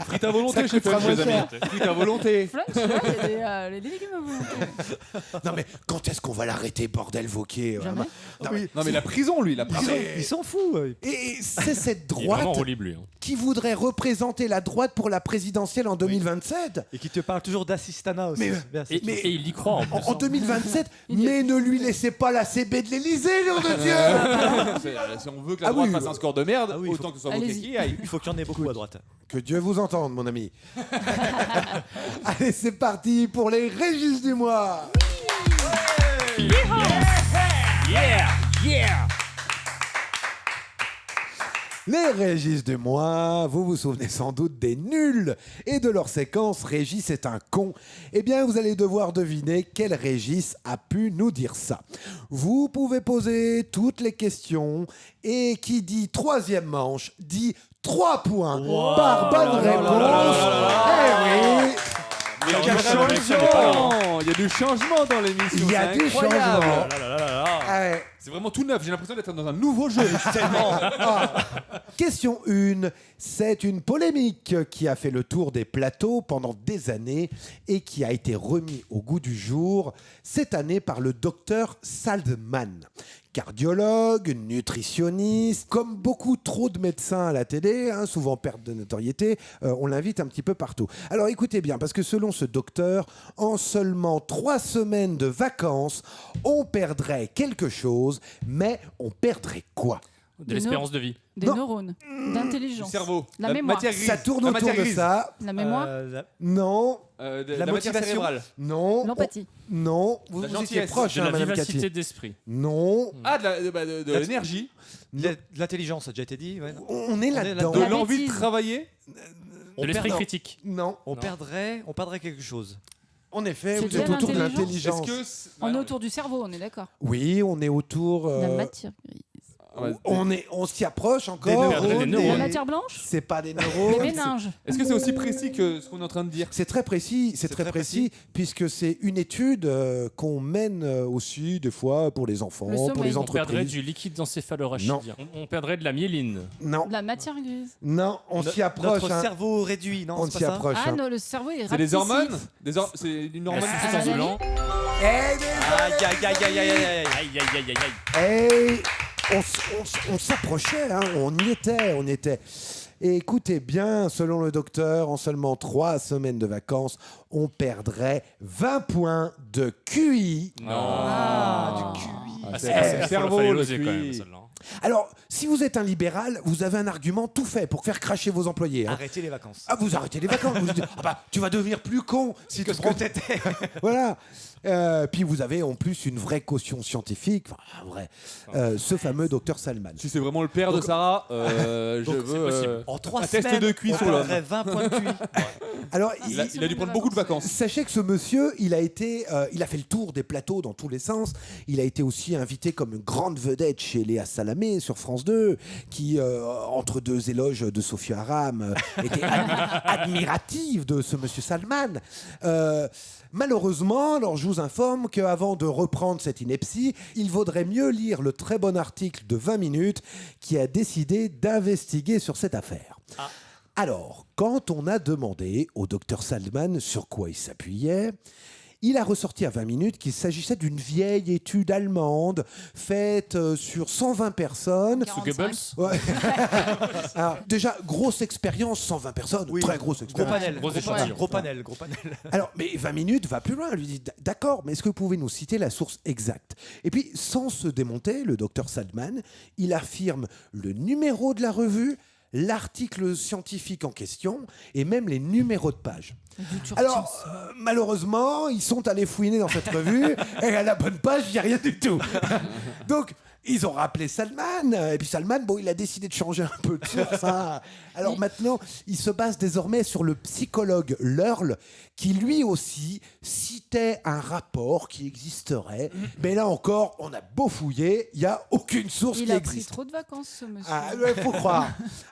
Frites à volonté Ça chez coûtera Flunch, moins les amis. cher. Frites à volonté. Flunch, là, il y a des légumes à volonté. Non mais quand est-ce qu'on va l'arrêter, bordel Wauquiez Jamais. Non mais la prison lui, la prison. Il s'en fout. Et c'est cette Il est vraiment droite relible, lui. Hein. qui voudrait représenter la droite pour la présidentielle en 2027. Et qui te parle toujours d'assistanat aussi. Mais- Bien, c'est- Et il y croit en plus. En 2027, mais ne lui laissez pas la CB de l'Elysée, nom de Dieu. Si on veut que la Ah droite oui. fasse un score de merde, Ah oui, autant que ce soit Allez-y. Wauquiez qui aille. Il faut qu'il y en ait beaucoup à droite. Que Dieu vous entende, mon ami. Allez, c'est parti pour les Régis du mois. Les Régis du mois, vous vous souvenez sans doute des nuls et de leur séquence Régis est un con. Eh bien, vous allez devoir deviner quel Régis a pu nous dire ça. Vous pouvez poser toutes les questions et qui dit troisième manche dit 3 points par bonne réponse. Eh oui. Il y a du changement. Il y a du changement dans l'émission. Il y a c'est du incroyable. changement. Ah ouais. C'est vraiment tout neuf. J'ai l'impression d'être dans un nouveau jeu. Question 1. C'est une polémique qui a fait le tour des plateaux pendant des années et qui a été remis au goût du jour cette année par le docteur Salman. Cardiologue, nutritionniste, comme beaucoup trop de médecins à la télé, hein, souvent perte de notoriété, on l'invite un petit peu partout. Alors écoutez bien, parce que selon ce docteur, en seulement 3 semaines de vacances, on perdrait quelque chose, mais on perdrait quoi ? De l'espérance de vie. Des Non. neurones, d'intelligence. Du cerveau. La mémoire. matière grise. Ça tourne La autour matière de grise. ça. La mémoire. Non, De La la matière motivation. cérébrale. non. L'empathie. Non, vous, La vous étiez gentillesse. proche, De hein, la Madame vivacité Cathy. d'esprit. Non, Ah, de l'énergie. De l'intelligence, ça a déjà été dit. Ouais. on est là-dedans. De La l'envie de bêtise. travailler. De l'esprit perd- critique. Non, On perdrait quelque chose. en effet, C'est vous de êtes autour de l'intelligence. l'intelligence. Est-ce que On est autour du cerveau, on est d'accord. Oui, on est autour. La matière grise. On s'y approche Des encore. neurones. Des La neurones. matière blanche. C'est pas des Les neurones. méninges. Est-ce que c'est aussi précis que ce qu'on est en train de dire? C'est très précis, c'est très précis, puisque c'est une étude qu'on mène aussi des fois pour les enfants, Le pour sommeil. les On perdrait entreprises. du liquide encéphalorachidien. On perdrait de la myéline. Non, De la matière grise. non, on s'y approche. Notre hein. cerveau réduit, non On c'est s'y pas ça approche. Ah hein. non, le cerveau est C'est des rapetissif. hormones. C'est une La hormone. substance de l'an. Eh, Aïe, aïe, aïe, aïe, aïe, aïe, aïe. Aïe, aïe, aïe, aïe, aïe. Et on s'approchait, hein, on y était. Et écoutez bien, selon le docteur, en seulement 3 semaines de vacances, on perdrait 20 points de QI. Non. Ah, Du QI. Ah, c'est cerveau, fallait le l'oser quand QI. même, celle-là. Alors, si vous êtes un libéral, vous avez un argument tout fait pour faire cracher vos employés. hein. Arrêtez les vacances. Ah, vous arrêtez les vacances. Vous dites, ah bah, tu vas devenir plus con si tu ce prends... que t'étais. Voilà. Puis vous avez en plus une vraie caution scientifique, enfin, vrai, ce fameux docteur Salman. Si c'est vraiment le père de Sarah, je donc, c'est veux possible. En 3 un test semaines, de QI on sur l'homme. perdrait 20 points de QI. Alors, Il a dû prendre beaucoup de vacances. sachez que ce monsieur, il a fait le tour des plateaux dans tous les sens. Il a été aussi invité comme une grande vedette chez Léa Salamé sur France 2, qui, entre 2 éloges de Sophia Aram, était admirative de ce monsieur Salman. Malheureusement, alors je vous informe qu'avant de reprendre cette ineptie, il vaudrait mieux lire le très bon article de 20 minutes qui a décidé d'investiguer sur cette affaire. Alors, quand on a demandé au docteur Salman sur quoi il s'appuyait, il a ressorti à 20 minutes qu'il s'agissait d'une vieille étude allemande faite sur 120 personnes. Sous Goebbels. Ouais. Alors, déjà, grosse expérience, 120 personnes, très grosse expérience. Gros panel. Alors, mais 20 minutes va plus loin. Elle lui dit d'accord, mais est-ce que vous pouvez nous citer la source exacte? Et puis, sans se démonter, le docteur Salman, il affirme le numéro de la revue, l'article scientifique en question et même les numéros de page. Alors, malheureusement, ils sont allés fouiner dans cette revue et à la bonne page, il n'y a rien du tout. Donc, ils ont rappelé Salman, et puis Salman, il a décidé de changer un peu de source. Hein. Alors maintenant, il se base désormais sur le psychologue Lurl, qui lui aussi citait un rapport qui existerait. Mais là encore, on a beau fouiller, il n'y a aucune source qui Il a existe. pris trop de vacances, ce monsieur. Ah, ouais, faut croire.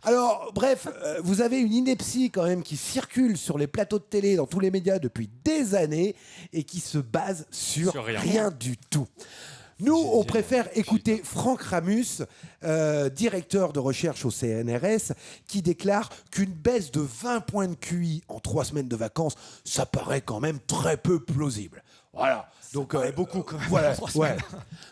Alors, bref, vous avez une ineptie quand même qui circule sur les plateaux de télé, dans tous les médias depuis des années, et qui se base sur rien du tout. Nous, on préfère écouter Franck Ramus, directeur de recherche au CNRS, qui déclare qu'une baisse de 20 points de QI en 3 semaines de vacances, ça paraît quand même très peu plausible. Voilà. Donc, beaucoup quand même. Voilà, en 3 semaines.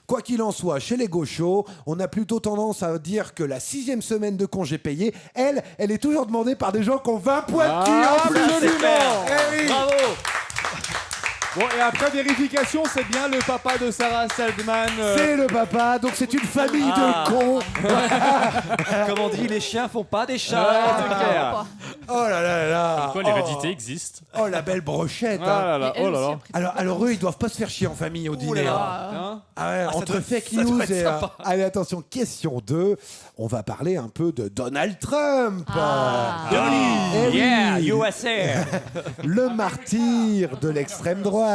Quoi qu'il en soit, chez les gauchos, on a plutôt tendance à dire que la 6e semaine de congé payé, elle est toujours demandée par des gens qui ont 20 points de QI en plus. Absolument. Eh oui. Bravo. Bon, et après vérification, c'est bien le papa de Sarah Saldman. C'est le papa, donc c'est une famille de cons. Comme on dit, les chiens font pas des chats. C'est clair. Oh là là là. Quoi, l'hérédité existe. Oh la belle brochette. Ah là là, oh là là. Alors eux, ils doivent pas se faire chier en famille au dîner. Hein Entre fake news et... allez, attention, question 2. On va parler un peu de Donald Trump. Eh oui. Yeah, USA. Le martyr de l'extrême droite.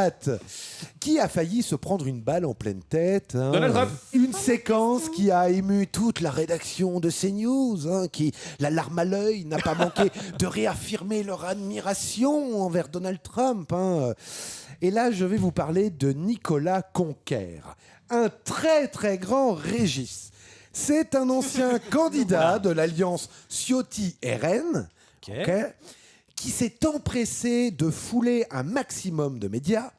Qui a failli se prendre une balle en pleine tête. Hein. Donald Trump. Une séquence qui a ému toute la rédaction de CNews, hein, qui, la larme à l'œil, n'a pas manqué de réaffirmer leur admiration envers Donald Trump. Hein. Et là, je vais vous parler de Nicolas Conquer, un très très grand Régis. C'est un ancien candidat de l'alliance Ciotti-RN, qui s'est empressé de fouler un maximum de médias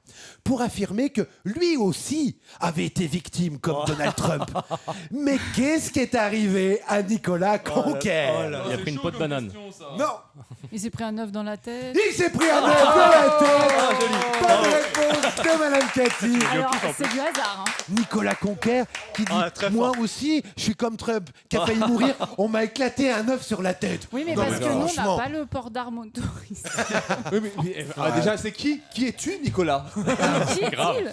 pour affirmer que lui aussi avait été victime comme Donald Trump. Mais qu'est-ce qui est arrivé à Nicolas Conquer? Il a pris une peau de banane. Non. Il s'est pris un œuf dans la tête. Il s'est pris un œuf dans la tête. Bonne réponse de Madame Cathy. Alors, c'est du hasard. Hein. Nicolas Conquer qui dit moi aussi, je suis comme Trump qui a failli mourir. On m'a éclaté un œuf sur la tête. Oui, mais Non, parce que nous, on franchement. n'a pas le port d'armes autorisé. Oui, déjà, c'est qui es-tu, Nicolas? Qui est-il?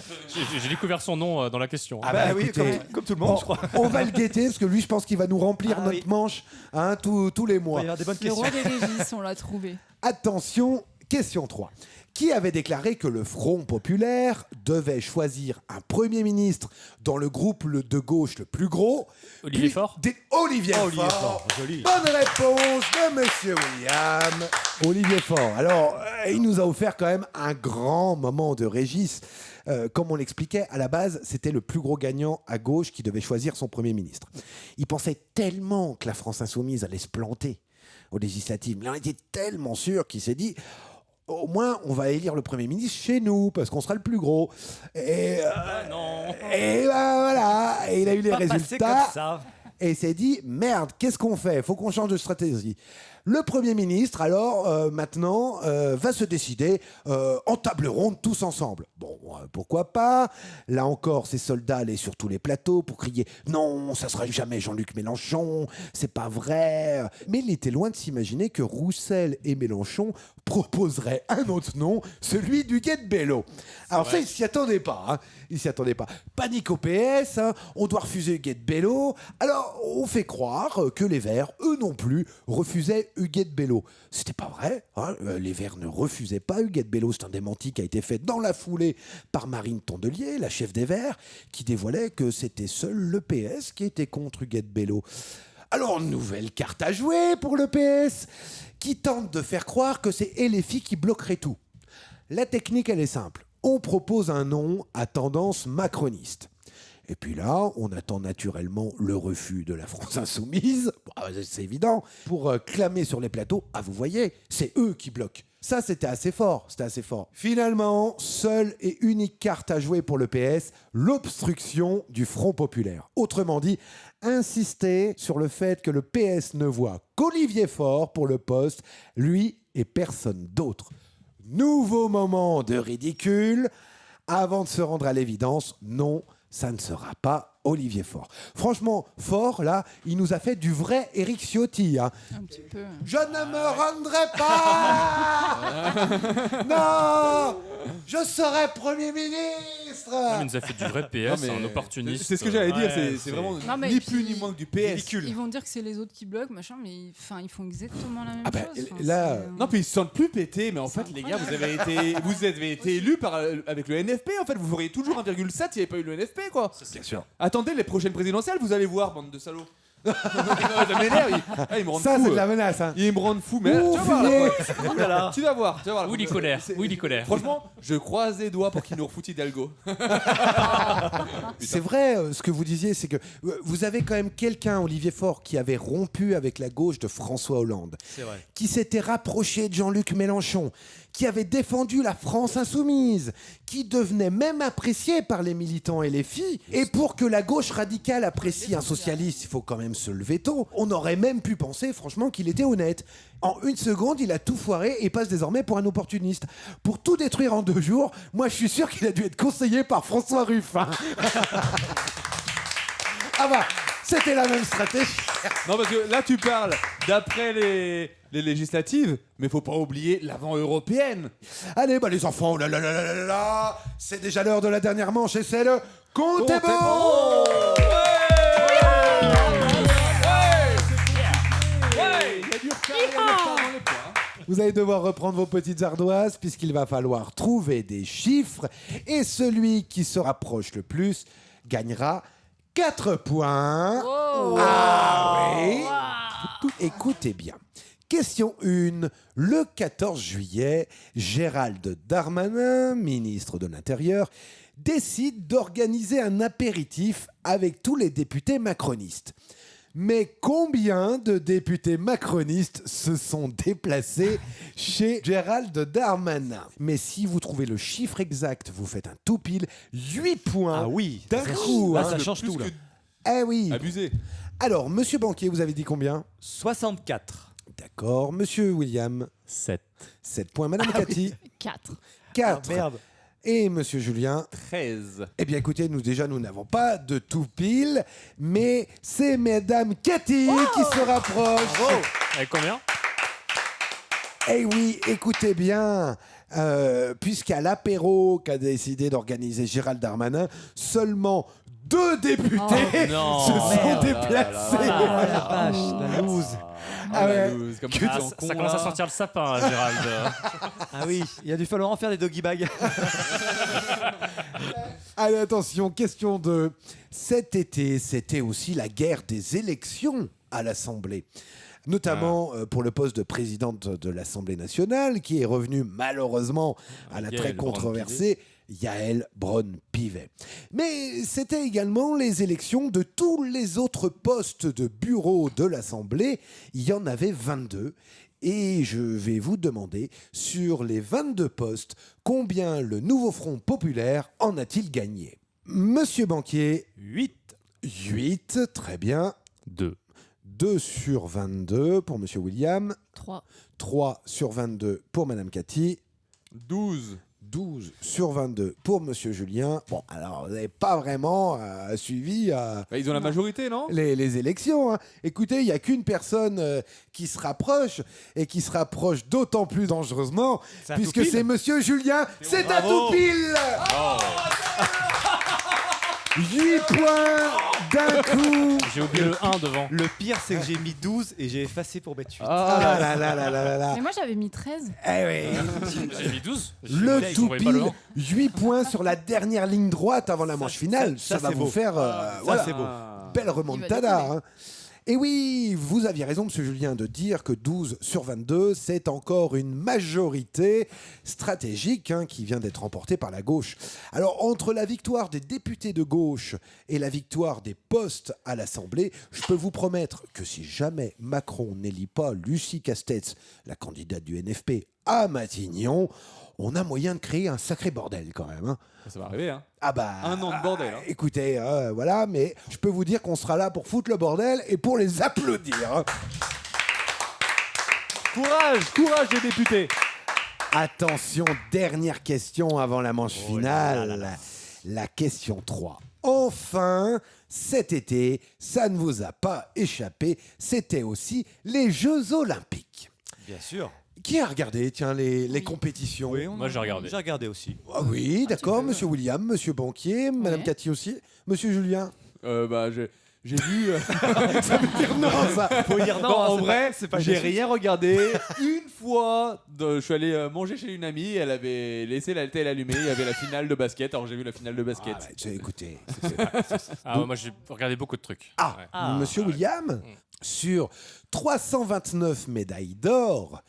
J'ai découvert son nom dans la question. Ah bah oui, écoutez, comme tout le monde, je crois. On va le guetter parce que lui, je pense qu'il va nous remplir notre manche hein, tous les mois. Il va y avoir des bonnes Le questions. roi des Régis, on l'a trouvé. Attention, question 3. Qui avait déclaré que le Front populaire devait choisir un Premier ministre dans le groupe de gauche le plus gros? Olivier Faure. Olivier Faure. Joli. Bonne réponse de Monsieur William. Olivier Faure. Alors, il nous a offert quand même un grand moment de Régis. Comme on l'expliquait, à la base, c'était le plus gros gagnant à gauche qui devait choisir son Premier ministre. Il pensait tellement que la France insoumise allait se planter aux législatives. Il en était tellement sûr qu'il s'est dit... Au moins, on va élire le Premier ministre chez nous, parce qu'on sera le plus gros. Et voilà, et il a eu les résultats. Comme ça. Et il s'est dit, merde, qu'est-ce qu'on fait? Faut qu'on change de stratégie. Le Premier ministre, alors, maintenant, va se décider en table ronde tous ensemble. Bon, pourquoi pas? Là encore, ces soldats allaient sur tous les plateaux pour crier « Non, ça sera jamais Jean-Luc Mélenchon, c'est pas vrai !» Mais il était loin de s'imaginer que Roussel et Mélenchon proposeraient un autre nom, celui du Guet-Bello. Alors ça, ils s'y attendaient pas. Hein. Ils s'y attendaient pas. Panique au PS, hein, on doit refuser Guet-Bello. Alors, on fait croire que les Verts, eux non plus, refusaient Huguette Bello. C'était pas vrai. Hein. Les Verts ne refusaient pas Huguette Bello. C'est un démenti qui a été fait dans la foulée par Marine Tondelier, la chef des Verts, qui dévoilait que c'était seul le PS qui était contre Huguette Bello. Alors, nouvelle carte à jouer pour le PS, qui tente de faire croire que c'est LFI qui bloquerait tout. La technique, elle est simple. on propose un nom à tendance macroniste. Et puis là, on attend naturellement le refus de la France insoumise, c'est évident, pour clamer sur les plateaux « Ah, vous voyez, c'est eux qui bloquent ». Ça, c'était assez fort. Finalement, seule et unique carte à jouer pour le PS, l'obstruction du Front populaire. Autrement dit, insister sur le fait que le PS ne voit qu'Olivier Faure pour le poste, lui et personne d'autre. Nouveau moment de ridicule. Avant de se rendre à l'évidence, non, ça ne sera pas Olivier Faure. Franchement, Faure, là, il nous a fait du vrai Éric Ciotti. Hein. Un petit peu. Je ne me rendrai pas. Non, je serai Premier ministre. Il nous a fait du vrai PS, un opportuniste. C'est ce que j'allais dire, c'est vraiment ni plus ni moins que du PS. Ils vont dire que c'est les autres qui bloquent, machin, mais ils font exactement la même chose. Là, non, puis ils se sentent plus pétés, mais en fait, les gars, vous avez été élus avec le NFP. En fait, vous feriez toujours 1,7 s'il n'y avait pas eu le NFP, quoi. Bien sûr. Attendez les prochaines présidentielles, vous allez voir, bande de salauds. Ça m'énerve, ils me rendent fou. Ça, c'est de la menace. Hein. Ils me rendent fou, mais Ouh, tu vas voir. Willy Colère. Franchement, je croise les doigts pour qu'ils nous refoutent Hidalgo. C'est vrai, ce que vous disiez, c'est que vous avez quand même quelqu'un, Olivier Faure, qui avait rompu avec la gauche de François Hollande, qui s'était rapproché de Jean-Luc Mélenchon, qui avait défendu la France insoumise, qui devenait même apprécié par les militants et les filles. Et pour que la gauche radicale apprécie un socialiste, il faut quand même se lever tôt. On aurait même pu penser, franchement, qu'il était honnête. En une seconde, il a tout foiré et passe désormais pour un opportuniste. Pour tout détruire en 2 jours, moi je suis sûr qu'il a dû être conseillé par François Ruffin. Ah bah, c'était la même stratégie. Non, parce que là, tu parles d'après les législatives, mais faut pas oublier l'avant-européenne. Allez, bah les enfants, c'est déjà l'heure de la dernière manche et c'est le Compte est bon. Vous allez devoir reprendre vos petites ardoises puisqu'il va falloir trouver des chiffres et celui qui se rapproche le plus gagnera 4 points. Oh. Ah oui. Écoutez bien. Question 1. Le 14 juillet, Gérald Darmanin, ministre de l'Intérieur, décide d'organiser un apéritif avec tous les députés macronistes. Mais combien de députés macronistes se sont déplacés chez Gérald Darmanin? Mais si vous trouvez le chiffre exact, vous faites un tout pile, 8 points d'un coup. Là, ça change tout. Là. Eh oui. Abusé. Alors, monsieur Banquier, vous avez dit combien? 64. D'accord. Monsieur William? 7. 7 points. Madame Cathy? 4. 4. Ah, merde. Et monsieur Julien? 13. Eh bien écoutez, nous n'avons pas de tout pile, mais c'est Madame Cathy qui se rapproche. Avec combien? Eh oui, écoutez bien, puisqu'à l'apéro qu'a décidé d'organiser Gérald Darmanin, seulement 2 députés se sont déplacés. La vache, la loose. Ah ouais. Ça commence à sentir le sapin, Gérald. Ah oui, il a dû falloir en faire des doggy bags. Allez, attention, question 2. Cet été, c'était aussi la guerre des élections à l'Assemblée. Notamment pour le poste de présidente de l'Assemblée nationale, qui est revenu malheureusement à la très controversée Yaël Braun-Pivet. Mais c'était également les élections de tous les autres postes de bureau de l'Assemblée. Il y en avait 22. Et je vais vous demander, sur les 22 postes, combien le nouveau Front populaire en a-t-il gagné? Monsieur Banquier? 8. 8, très bien. 2. 2 sur 22 pour Monsieur William. 3. 3 sur 22 pour Madame Cathy. 12. 12 sur 22 pour Monsieur Julien. Bon, alors, vous n'avez pas vraiment suivi ils ont la majorité, non? les élections. Hein. Écoutez, il n'y a qu'une personne qui se rapproche, et qui se rapproche d'autant plus dangereusement, puisque c'est Monsieur Julien. C'est un tout pile. 8 points d'un coup. J'ai oublié le 1 devant. Le pire, c'est que j'ai mis 12 et j'ai effacé pour mettre 8. Ah là là là là là. Mais moi j'avais mis 13. Eh oui. J'ai mis 12. Le tout pile, 8 points sur la dernière ligne droite avant la manche finale. Ça va vous faire c'est beau. belle remontada. Hein. Et oui, vous aviez raison, monsieur Julien, de dire que 12 sur 22, c'est encore une majorité stratégique qui vient d'être remportée par la gauche. Alors, entre la victoire des députés de gauche et la victoire des postes à l'Assemblée, je peux vous promettre que si jamais Macron n'élit pas Lucie Castex, la candidate du NFP, à Matignon, on a moyen de créer un sacré bordel quand même. Ça va arriver, hein. Ah bah, un an de bordel. Écoutez, voilà, mais je peux vous dire qu'on sera là pour foutre le bordel et pour les applaudir. Courage les députés. Attention, dernière question avant la manche finale. La question 3. Enfin, cet été, ça ne vous a pas échappé, c'était aussi les Jeux Olympiques. Bien sûr. Qui a regardé, tiens, les compétitions? Moi, j'ai regardé. J'ai regardé aussi. Ah oui, d'accord, monsieur William, monsieur Banquier, madame Cathy aussi. Monsieur Julien? J'ai vu. Ça veut dire non, ça. Faut dire non. En vrai, c'est pas j'ai possible. rien regardé. Une fois, je suis allé manger chez une amie. Elle avait laissé la télé allumée. Il y avait la finale de basket. Alors j'ai vu la finale de basket. Écoutez. Moi, j'ai regardé beaucoup de trucs. Monsieur William, sur 329 médailles d'or,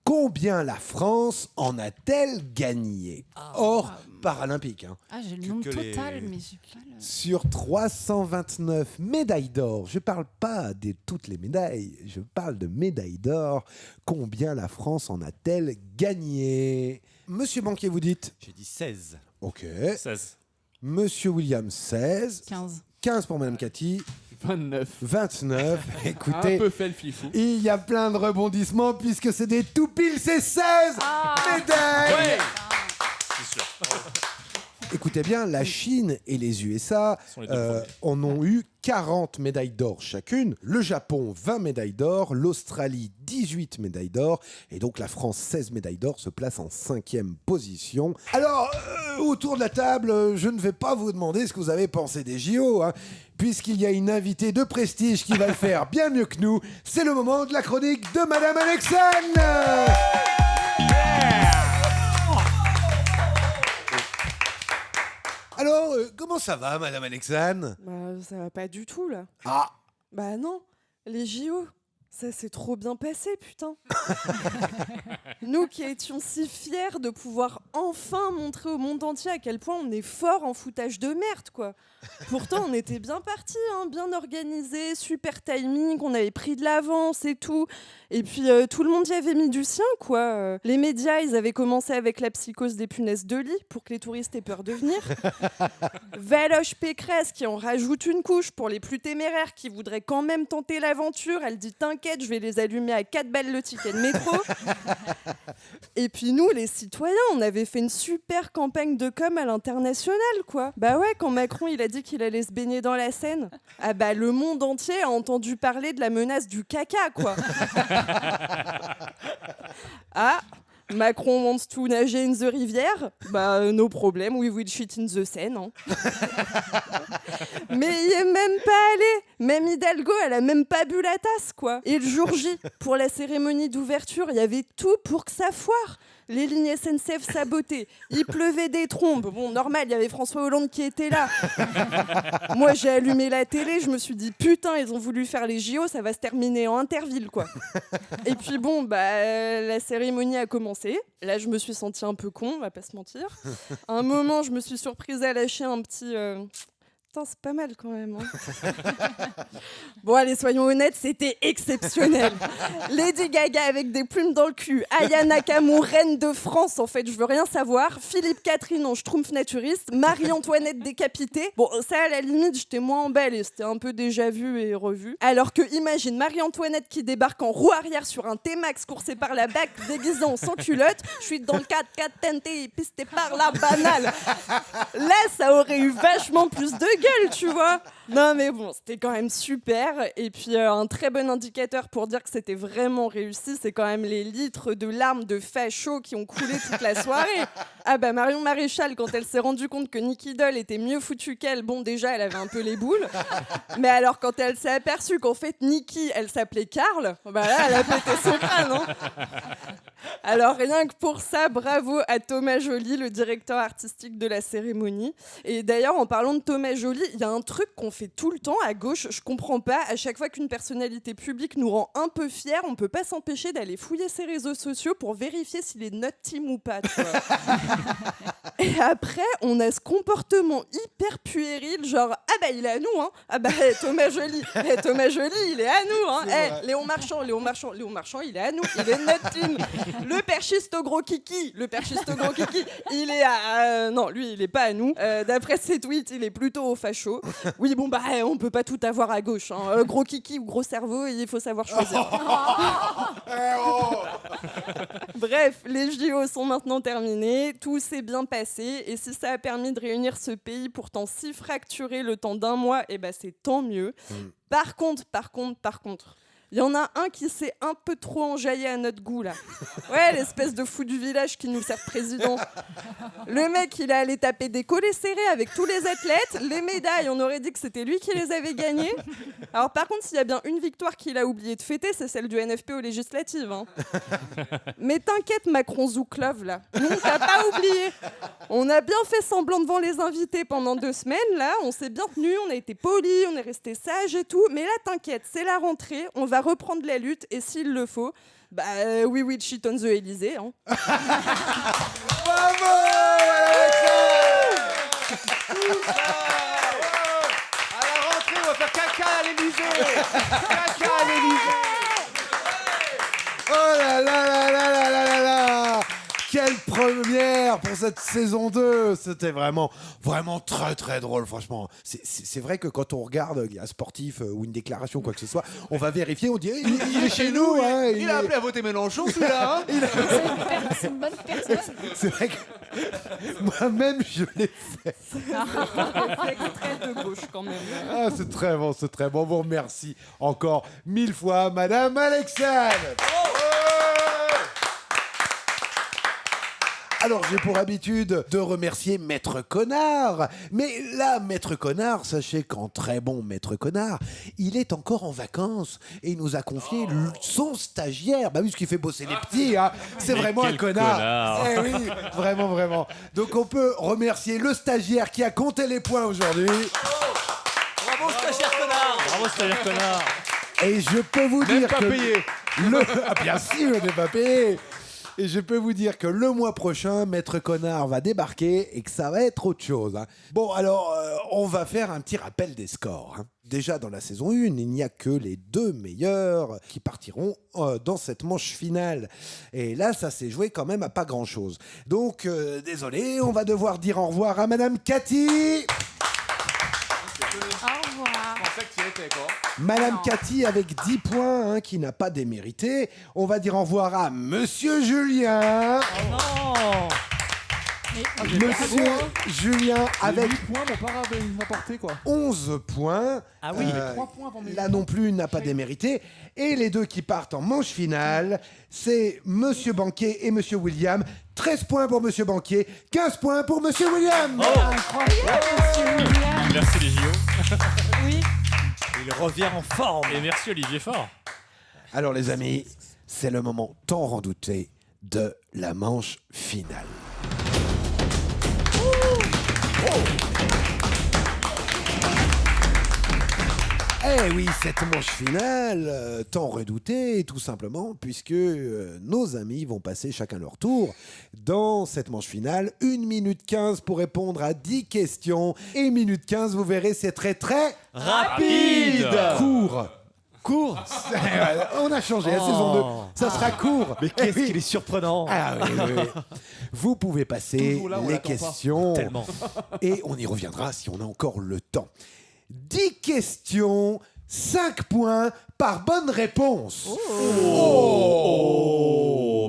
combien la France en a-t-elle gagné? Hors paralympique. J'ai le nombre total, mais j'ai pas le... Sur 329 médailles d'or, je parle pas de toutes les médailles, je parle de médailles d'or. Combien la France en a-t-elle gagné? Monsieur Banquier, vous dites? J'ai dit 16. Ok. 16. Monsieur William, 16. 15. 15 pour Madame Cathy. 29. Écoutez, un peu fait le fifou. il y a plein de rebondissements puisque c'est des tout pile, c'est 16 médailles. Ouais. C'est sûr. Écoutez bien, la Chine et les USA Sont les deux premiers. en ont eu 40 médailles d'or chacune. Le Japon, 20 médailles d'or. L'Australie, 18 médailles d'or. Et donc la France, 16 médailles d'or, se place en 5e position. Alors, autour de la table, je ne vais pas vous demander ce que vous avez pensé des JO, puisqu'il y a une invitée de prestige qui va le faire bien mieux que nous. C'est le moment de la chronique de Madame Alexandre. Alors, comment ça va, Madame Alexandre? Ça va pas du tout, là. Ah. Bah non, les JO, ça s'est trop bien passé, putain. Nous qui étions si fiers de pouvoir enfin montrer au monde entier à quel point on est fort en foutage de merde, quoi. Pourtant, on était bien partis, bien organisés, super timing, on avait pris de l'avance et tout. Et puis, tout le monde y avait mis du sien, quoi. Les médias, ils avaient commencé avec la psychose des punaises de lit pour que les touristes aient peur de venir. Valoche Pécresse qui en rajoute une couche pour les plus téméraires qui voudraient quand même tenter l'aventure. Elle dit « T'inquiète, je vais les allumer à 4 balles le ticket de métro. » Et puis nous, les citoyens, on avait fait une super campagne de com à l'international, quoi. Bah ouais, quand Macron, il a dit qu'il allait se baigner dans la Seine, le monde entier a entendu parler de la menace du caca, quoi. Macron wants to nager in the rivière. No problem, we will shit in the Seine. Mais il est même pas allé. Même Hidalgo, elle a même pas bu la tasse, quoi. Et le jour J, pour la cérémonie d'ouverture, il y avait tout pour que ça foire. Les lignes SNCF sabotées, il pleuvait des trombes. Bon, normal, il y avait François Hollande qui était là. Moi, j'ai allumé la télé, je me suis dit, putain, ils ont voulu faire les JO, ça va se terminer en interville, quoi. Et puis bon, la cérémonie a commencé. Là, je me suis sentie un peu con, on va pas se mentir. À un moment, je me suis surprise à lâcher un petit... Putain, c'est pas mal quand même. Bon, allez, soyons honnêtes, c'était exceptionnel. Lady Gaga avec des plumes dans le cul, Aya Nakamura, reine de France, en fait, je veux rien savoir. Philippe Catherine en schtroumpf naturiste, Marie-Antoinette décapitée. Bon, ça, à la limite, j'étais moins emballée, c'était un peu déjà vu et revu. Alors que, imagine, Marie-Antoinette qui débarque en roue arrière sur un T-Max coursé par la BAC, déguisée en sans culotte. Je suis dans le 4x4 tenté, pisté par la banale. Là, ça aurait eu vachement plus de gueule, tu vois. Non mais bon, c'était quand même super. Et puis un très bon indicateur pour dire que c'était vraiment réussi, c'est quand même les litres de larmes de fachos qui ont coulé toute la soirée. Marion Maréchal, quand elle s'est rendue compte que Nicky Doll était mieux foutue qu'elle, bon déjà elle avait un peu les boules. Mais alors quand elle s'est aperçue qu'en fait Nicky, elle s'appelait Karl, là elle a pété son crâne. Alors rien que pour ça, bravo à Thomas Joly, le directeur artistique de la cérémonie. Et d'ailleurs en parlant de Thomas Joly, il y a un truc qu'on fait fait tout le temps à gauche. Je comprends pas. À chaque fois qu'une personnalité publique nous rend un peu fiers, on peut pas s'empêcher d'aller fouiller ses réseaux sociaux pour vérifier s'il est notre team ou pas. Tu vois. Et après, on a ce comportement hyper puéril, genre ah bah il est à nous, hein. Ah bah Thomas Joly, Thomas Joly, il est à nous, hein. Léon Marchand, il est à nous, il est de notre team. Le perchiste au gros kiki, il est à non, lui il est pas à nous. D'après ses tweets, il est plutôt au facho. Oui bon bah on peut pas tout avoir à gauche, hein. Gros kiki ou gros cerveau, il faut savoir choisir. Bref, les JO sont maintenant terminés, tout s'est bien passé et si ça a permis de réunir ce pays pourtant si fracturé le temps d'un mois, et ben c'est tant mieux. Par contre, il y en a un qui s'est un peu trop enjaillé à notre goût là. Ouais, l'espèce de fou du village qui nous sert président. Le mec, il est allé taper des collets serrés avec tous les athlètes. Les médailles, on aurait dit que c'était lui qui les avait gagnées. Alors par contre, s'il y a bien une victoire qu'il a oublié de fêter, c'est celle du NFP aux législatives. Hein. Mais t'inquiète, Macron Zouklov là. Nous, on t'a pas oublié. On a bien fait semblant devant les invités pendant 2 semaines là. On s'est bien tenu, on a été polis, on est resté sage et tout. Mais là, t'inquiète, c'est la rentrée. On va reprendre la lutte et s'il le faut, bah we will shit on the Élysée. Hein. Bravo À la rentrée, on va faire caca à l'Élysée. Caca à l'Élysée. Oh là là là là là là là là. Quelle première pour cette saison 2. C'était vraiment très très drôle, franchement. C'est vrai que quand on regarde un sportif ou une déclaration, quoi que ce soit, on va vérifier, on dit il est chez nous. Hein, il a appelé à voter Mélenchon, celui-là. Hein. C'est une bonne personne. C'est vrai que moi-même, je l'ai fait. Très de gauche quand même. Ah, c'est très bon, c'est très bon. Vous remercie encore 1000 fois, Madame Alexandre. Alors, j'ai pour habitude de remercier Maître Connard. Mais là, Maître Connard, sachez qu'en très bon Maître Connard, il est encore en vacances et il nous a confié son stagiaire. Bah oui, ce qui fait bosser les petits, hein. C'est vraiment un connard. Eh oui, vraiment, vraiment. Donc, on peut remercier le stagiaire qui a compté les points aujourd'hui. Bravo, stagiaire connard. Bravo, stagiaire connard. Et je peux vous dire pas que... payé. Ah, bien sûr, on n'est pas payé. Et je peux vous dire que le mois prochain, Maître Connard va débarquer et que ça va être autre chose. Hein. Bon, alors, on va faire un petit rappel des scores. Hein. Déjà, dans la saison 1, il n'y a que les 2 meilleurs qui partiront dans cette manche finale. Et là, ça s'est joué quand même à pas grand-chose. Donc, désolé, on va devoir dire au revoir à Madame Cathy. Au revoir. Je pensais que tu y étais, quoi. Madame Cathy avec 10 points, hein, qui n'a pas démérité. On va dire au revoir à Monsieur Julien. Oh non. Monsieur Julien avec 8 points, mon parrain, il m'a porté, quoi. 11 points. Ah oui. 3 points avant mes Là non plus, il n'a pas démérité. Et les 2 qui partent en manche finale, c'est Monsieur Banquier et Monsieur William. 13 points pour Monsieur Banquier, 15 points pour Monsieur William. Incroyable, monsieur William. Merci les JO. Oui. Il revient en forme. Et merci Olivier Faure. Alors les amis, c'est le moment tant redouté de la manche finale. Eh oui, cette manche finale, tant redoutée, tout simplement, puisque nos amis vont passer chacun leur tour. Dans cette manche finale, 1 minute 15 pour répondre à 10 questions. Et 1 minute 15, vous verrez, c'est très très rapide. Court. On a changé, la saison 2, ça sera court. Mais qu'est-ce qu'il est surprenant. Ah oui, oui, oui. Vous pouvez passer Là, les questions. Tellement. Et on y reviendra si on a encore le temps. 10 questions, 5 points par bonne réponse.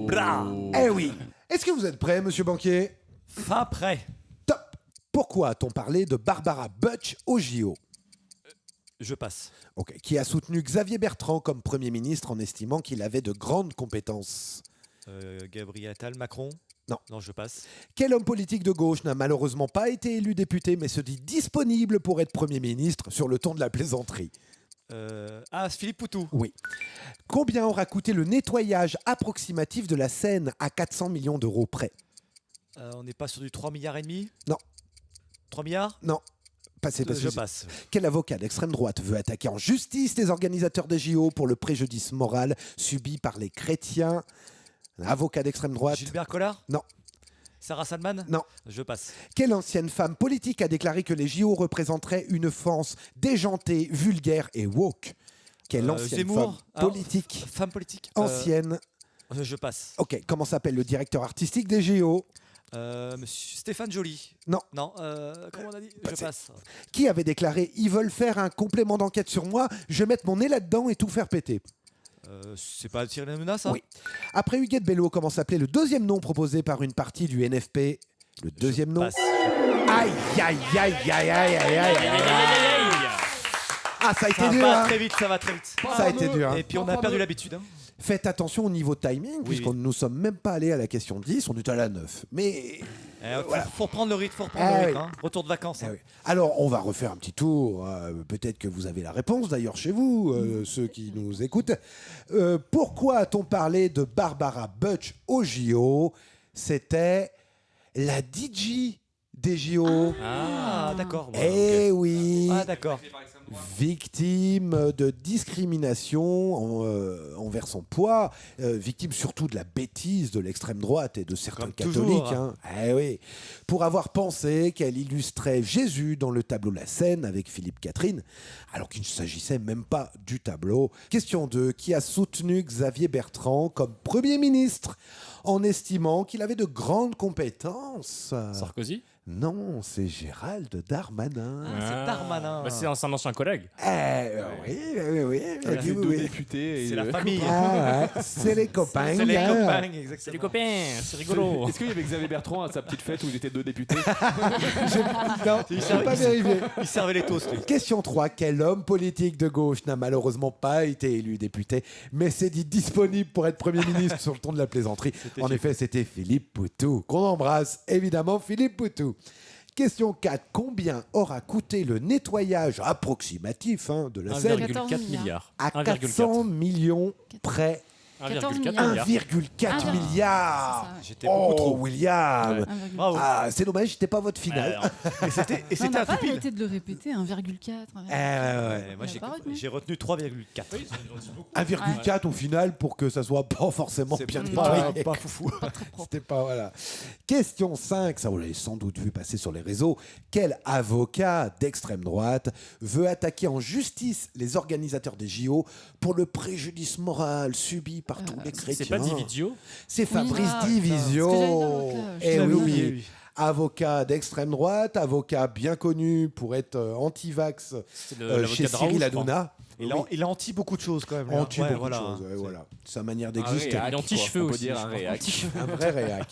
Bra. Eh oui. Est-ce que vous êtes prêt, Monsieur Banquier? Fin prêt. Top. Pourquoi a-t-on parlé de Barbara Butch au JO? Je passe. Ok. Qui a soutenu Xavier Bertrand comme Premier ministre en estimant qu'il avait de grandes compétences? Gabriel Attal, Macron. Non, je passe. Quel homme politique de gauche n'a malheureusement pas été élu député mais se dit disponible pour être Premier ministre sur le ton de la plaisanterie? Philippe Poutou. Oui. Combien aura coûté le nettoyage approximatif de la Seine à 400 millions d'euros près? On n'est pas sur du 3 milliards et demi? Non. 3 milliards? Non. Je passe. Quel avocat d'extrême droite veut attaquer en justice les organisateurs des JO pour le préjudice moral subi par les chrétiens? Avocat d'extrême droite. Gilbert Collard? Non. Sarah Salman? Non. Je passe. Quelle ancienne femme politique a déclaré que les JO représenteraient une France déjantée, vulgaire et woke? Quelle ancienne Zemmour? femme politique? Femme politique? Ancienne. Je passe. Ok, comment s'appelle le directeur artistique des JO? Monsieur Stéphane Joly? Non. Non, comment on a dit? Je passe. Qui avait déclaré « Ils veulent faire un complément d'enquête sur moi, je vais mettre mon nez là-dedans et tout faire péter ». C'est pas Cyril Hanouna, ça? Oui. Après Huguette Bello, comment s'appelait le deuxième nom proposé par une partie du NFP? Le deuxième nom? Passe. Aïe, aïe, aïe, aïe, aïe, aïe, aïe. Ah, ça a été dur. Ça va hein. très vite, ça va très vite. Ça a été dur. hein. Et puis on a perdu l'habitude. Hein. Faites attention au niveau timing, puisqu'on ne nous sommes même pas allés à la question 10, on est allé à la 9. Mais faut reprendre le rythme, oui. hein. Retour de vacances. Oui. Alors, on va refaire un petit tour. Peut-être que vous avez la réponse, d'ailleurs, chez vous, ceux qui nous écoutent. Pourquoi a-t-on parlé de Barbara Butch au JO? C'était la DJ des JO. Ah, d'accord. Bon, Eh oui. Ah, d'accord. Victime de discrimination envers son poids, victime surtout de la bêtise de l'extrême droite et de certains Comme catholiques. toujours, hein. Eh oui. Pour avoir pensé qu'elle illustrait Jésus dans le tableau La Scène avec Philippe Catherine, alors qu'il ne s'agissait même pas du tableau. Question 2. Qui a soutenu Xavier Bertrand comme Premier ministre en estimant qu'il avait de grandes compétences? Sarkozy? Non, c'est Gérald Darmanin. C'est Darmanin. Bah, c'est un ancien collègue. Oui. Il a fait 2 députés. C'est la famille. Ah, ouais, c'est les copains. C'est les hein. copains, exactement. C'est les copains, c'est rigolo. Est-ce qu'il y avait Xavier Bertrand à sa petite fête où ils étaient 2 députés? Non, je n'ai pas vérifié. Il servait les toasts, lui. Question 3. Quel homme politique de gauche n'a malheureusement pas été élu député, mais s'est dit disponible pour être Premier ministre sur le ton de la plaisanterie? En effet, c'était Philippe Poutou. Qu'on embrasse, évidemment, Philippe Poutou. Question 4. Combien aura coûté le nettoyage approximatif de la Seine? 1,4 milliard. À 400 millions près. 1,4 milliard. J'étais beaucoup trop. William. Ouais. Bravo. Ah, c'est dommage, c'était pas votre finale. Et c'était On n'a un pas tout pile. arrêté de le répéter, 1,4. Moi, On a pas retenu. j'ai retenu 3,4. 1,4 au final pour que ça soit pas forcément bien nettoyé. Pas foufou. C'était pas voilà. Question 5, ça vous l'avez sans doute vu passer sur les réseaux. Quel avocat d'extrême droite veut attaquer en justice les organisateurs des JO pour le préjudice moral subi par tous les chrétiens? C'est pas Dividio? C'est Fabrice Ah, Divisio. ce que j'allais dire, donc, Eh je l'avais oui. oublié, lui. Avocat d'extrême droite, avocat bien connu pour être anti-vax chez Cyril Hanouna. Il a anti beaucoup de choses quand même. lui, hein. Anti Ouais, beaucoup voilà. de choses, voilà. Sa manière d'exister. Il est anti-cheveux aussi. dire un je crois. réac. Un vrai réac.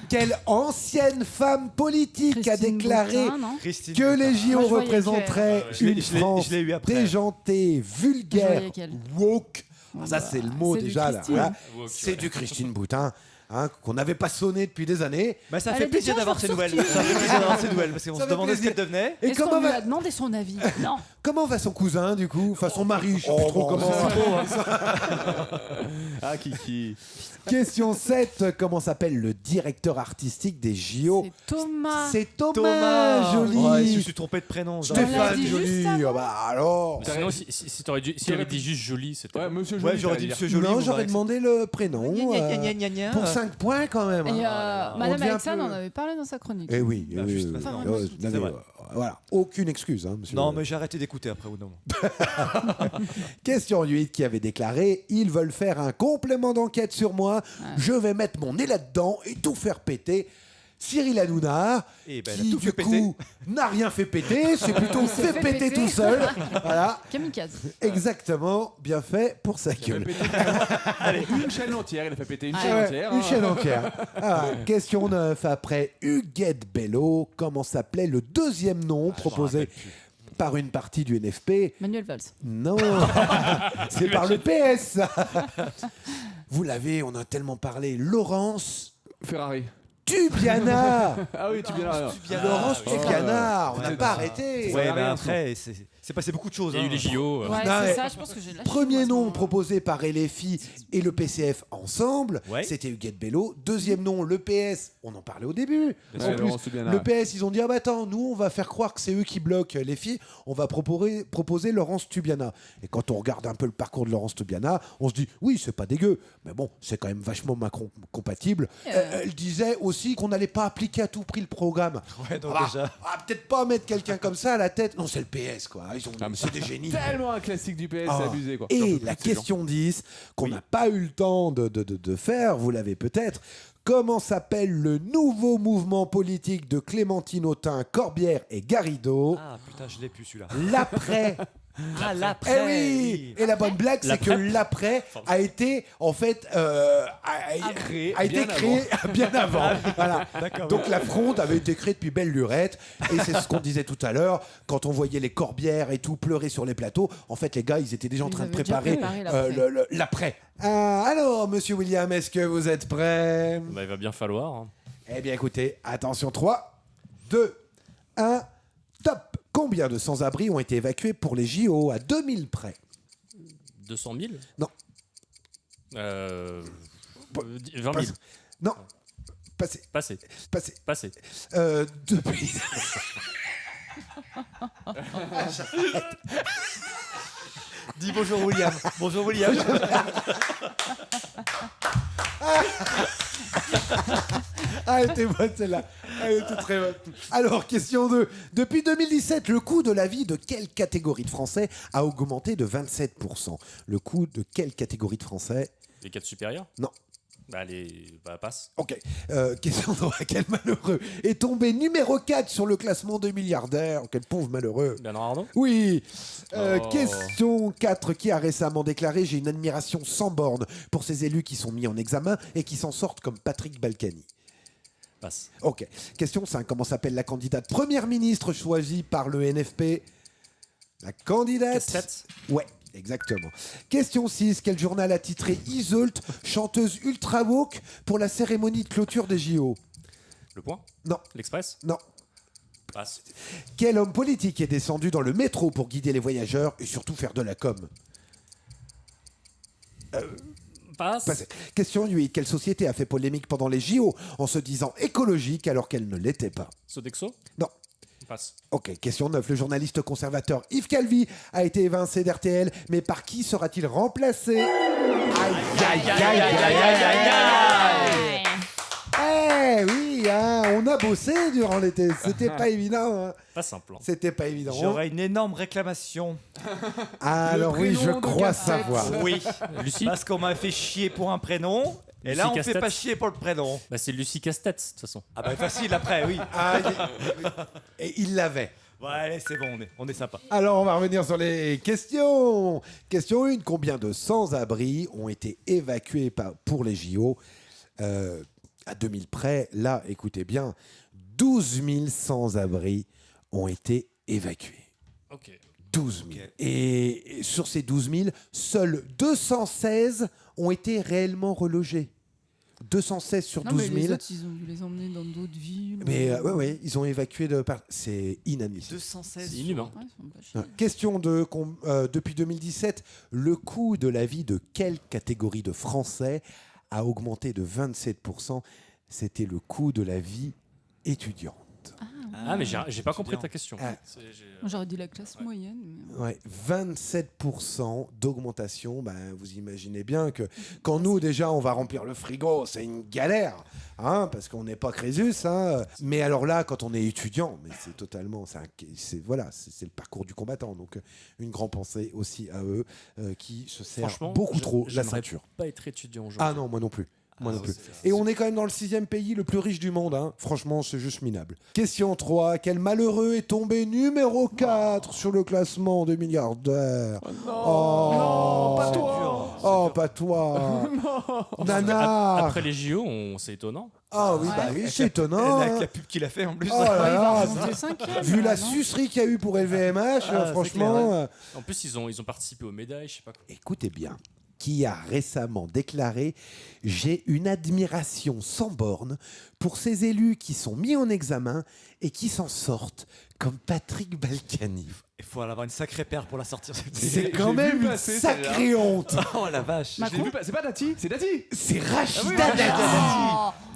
Quelle ancienne femme politique a Christine déclaré Boutin, non Christine que les Moi, JO je voyais représenteraient Je l'ai- une je l'ai- France je l'ai eu après. déjantée, vulgaire, voyais qu'elle. woke? Bon, Ça, bah, c'est le mot c'est du déjà. Là, Christine. voilà. Woke, C'est ouais. du Christine Boutin. Qu'on n'avait pas sonné depuis des années. Bah, ça Elle fait a dit, plaisir tiens, d'avoir je ces vais nouvelles. ressortir. Ça fait plaisir d'avoir ces nouvelles parce qu'on Ça se fait demandait ce plaisir. qu'elle devenait. Et Est-ce qu'on comment lui va, a demandé son avis? Non. comment va son cousin, du coup? Enfin, son mari, je sais plus trop comment. Ah, Kiki. Question 7. Comment s'appelle le directeur artistique des JO? C'est Thomas. C'est Thomas Joly. Ouais, je me suis trompé de prénom. On l'a Stéphane dit Joly. juste avant. Ah bah alors. Sinon, si t'aurais dû, si elle avait dit juste joli, c'était. Ouais, monsieur Ouais, Joly. j'aurais dit Monsieur Joly. Non, vous j'aurais m'aurez demandé le prénom. accepté. Pour 5 points quand même. Et hein. On Madame devient Alexandre un en peu- avait parlé dans sa chronique. Eh oui, Bah, juste maintenant. Enfin, non, moi, mais, c'est vrai. voilà, aucune excuse, hein, monsieur. Non, mais j'ai arrêté d'écouter après au bout d'un moment. Question 8 qui avait déclaré: ils veulent faire un complément d'enquête sur moi, je vais mettre mon nez là-dedans et tout faire péter. Cyril Hanouna, Et ben, elle a qui tout du fait péter. coup n'a rien fait péter, c'est plutôt s'est fait péter tout seul. Voilà, Kamikaze. exactement, bien fait pour sa gueule. Allez, une chaîne entière. Il a fait péter une Ah chaîne ouais, entière. une hein. chaîne entière. Ah, question 9. Après Huguette Bello, comment s'appelait le deuxième nom proposé par une partie du NFP? Manuel Valls. Non, c'est par le PS. Vous l'avez, on a tellement parlé. Laurence Ferrari. Tubiana. Ah oui, tu viens là. Laurence Tubiana, on n'a pas arrêté. Ouais, Ça mais rien, après, C'est passé beaucoup de choses. Il y a eu les JO. Ouais, Non, c'est mais ça, je pense que j'ai lâché. Premier nom proposé par LFI et le PCF ensemble, c'était Huguette Bello. Deuxième nom, le PS, on en parlait au début. En plus, le PS, ils ont dit, ah bah attends, nous on va faire croire que c'est eux qui bloquent les filles, on va proposer Laurence Tubiana. Et quand on regarde un peu le parcours de Laurence Tubiana, on se dit, oui, c'est pas dégueu, mais bon, c'est quand même vachement Macron compatible. Elle disait aussi qu'on n'allait pas appliquer à tout prix le programme. Ouais, donc déjà. Peut-être pas mettre quelqu'un comme ça à la tête. Non, c'est le PS, quoi. C'est des génies. Tellement un classique du PS, c'est abusé quoi. Et la question 10, qu'on n'a pas eu le temps de faire, vous l'avez peut-être. Comment s'appelle le nouveau mouvement politique de Clémentine Autain, Corbière et Garrido? Ah putain, je l'ai plus celui-là. L'après. Ah, l'après. Eh oui. Et la bonne blague, c'est que l'après a été en fait a été créé bien avant. Voilà. Donc la fronde avait été créée depuis belle lurette. Et c'est ce qu'on disait tout à l'heure, quand on voyait les Corbières et tout pleurer sur les plateaux. En fait, les gars, ils étaient déjà en train de préparer l'après. Alors, Monsieur William, est-ce que vous êtes prêt? Bah, il va bien falloir. Hein. Eh bien, écoutez, attention, 3, 2, 1, top. Combien de sans-abri ont été évacués pour les JO à 2000 près? 200 000? Non. 20 000? Non. Passé. Depuis... Dis bonjour William. Bonjour William. Ah, elle était bonne celle-là. Elle était très bonne. Alors, question 2. Depuis 2017, le coût de la vie de quelle catégorie de Français a augmenté de 27%? Le coût de quelle catégorie de Français? Les 4 supérieurs? Non. Passe. Ok. Question 3. Quel malheureux est tombé numéro 4 sur le classement des milliardaires? Quel pauvre malheureux. Bernard Arnault? Oui. Question 4. Qui a récemment déclaré: j'ai une admiration sans borne pour ces élus qui sont mis en examen et qui s'en sortent comme Patrick Balkany? Passe. Ok. Question 5. Comment s'appelle la candidate première ministre choisie par le NFP? La candidate... Casse-tête. Ouais. Exactement. Question 6. Quel journal a titré Iseult, chanteuse ultra woke, pour la cérémonie de clôture des JO? Le Point? Non. L'Express? Non. Passe. Quel homme politique est descendu dans le métro pour guider les voyageurs et surtout faire de la com? Passe. Question 8. Quelle société a fait polémique pendant les JO en se disant écologique alors qu'elle ne l'était pas? Sodexo? Non. Passe. Ok, question 9. Le journaliste conservateur Yves Calvi a été évincé d'RTL, mais par qui sera-t-il remplacé? Aïe, aïe, aïe, aïe, aïe, aïe. Eh oui, hein, on a bossé durant l'été. C'était pas évident. Hein. Pas simple. C'était pas évident. J'aurais une énorme réclamation. Alors oui, je crois savoir. Oui. Lucie? Parce qu'on m'a fait chier pour un prénom. Et Lucie là, on Casse-tête. fait pas chier pour le prénom. Bah, c'est Lucie Casse-tête, de toute façon. Ah bah facile après, oui. Et il l'avait. Ouais, allez, c'est bon, on est sympa. Alors, on va revenir sur les questions. Question 1. Combien de sans-abri ont été évacués pour les JO à 2000 près? Là, écoutez bien, 12 000 sans-abri ont été évacués. Ok. 12 000. Et sur ces 12 000, seuls 216 ont été réellement relogés. 216 sur 12 000. Mais les autres, ils ont dû les emmener dans d'autres villes. Mais ouais, ils ont évacué de part. C'est inadmissible. 216. C'est inhumain. Ouais, ils sont pas chiés. Question 2. Depuis 2017, le coût de la vie de quelle catégorie de Français a augmenté de 27%? C'était le coût de la vie étudiante. Ah, mais j'ai pas compris ta question. Ah. Moi, j'aurais dit la classe moyenne. Mais... Ouais, 27% d'augmentation. Vous imaginez bien que quand nous, déjà, on va remplir le frigo, c'est une galère, hein, parce qu'on n'est pas Crésus. Hein. Mais alors là, quand on est étudiant, mais c'est totalement... c'est le parcours du combattant. Donc, une grande pensée aussi à eux qui se servent beaucoup trop la ceinture. Pas être étudiant aujourd'hui. Ah non, moi non plus. Et on est quand même dans le 6e pays le plus riche du monde. Hein. Franchement, c'est juste minable. Question 3. Quel malheureux est tombé numéro 4 sur le classement des milliardaires? Non, pas toi. Oh, pas toi. Nanar. Après les JO, c'est étonnant. Ah oui, oui, c'est étonnant. Avec la pub qu'il a fait en plus. Oh là là, vu la non sucerie qu'il y a eu pour LVMH, franchement... En plus, ils ont participé aux médailles, je sais pas quoi. Écoutez bien. qui a récemment déclaré « J'ai une admiration sans borne pour ces élus qui sont mis en examen et qui s'en sortent, comme Patrick Balkany. » Il faut avoir une sacrée paire pour la sortir. C'est quand même une sacrée honte. Oh la vache. C'est pas Dati, c'est Dati. C'est Rachida Ah oui,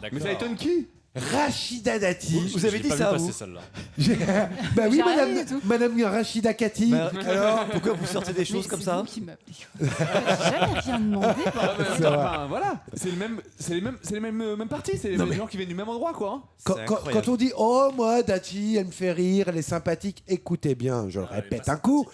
Dati. Mais ça étonne qui? Rachida Dati. Vous avez dit ça, vous? Bah oui, J'ai rien dit du tout. madame Rachida Kati. Alors, pourquoi vous sortez des choses comme ça? Qui m'appelez. J'ai jamais rien demandé. Voilà, c'est les mêmes partis, c'est les gens qui viennent du même endroit, quoi. Hein. Quand on dit oh moi Dati, elle me fait rire, elle est sympathique, écoutez bien, je le répète un coup.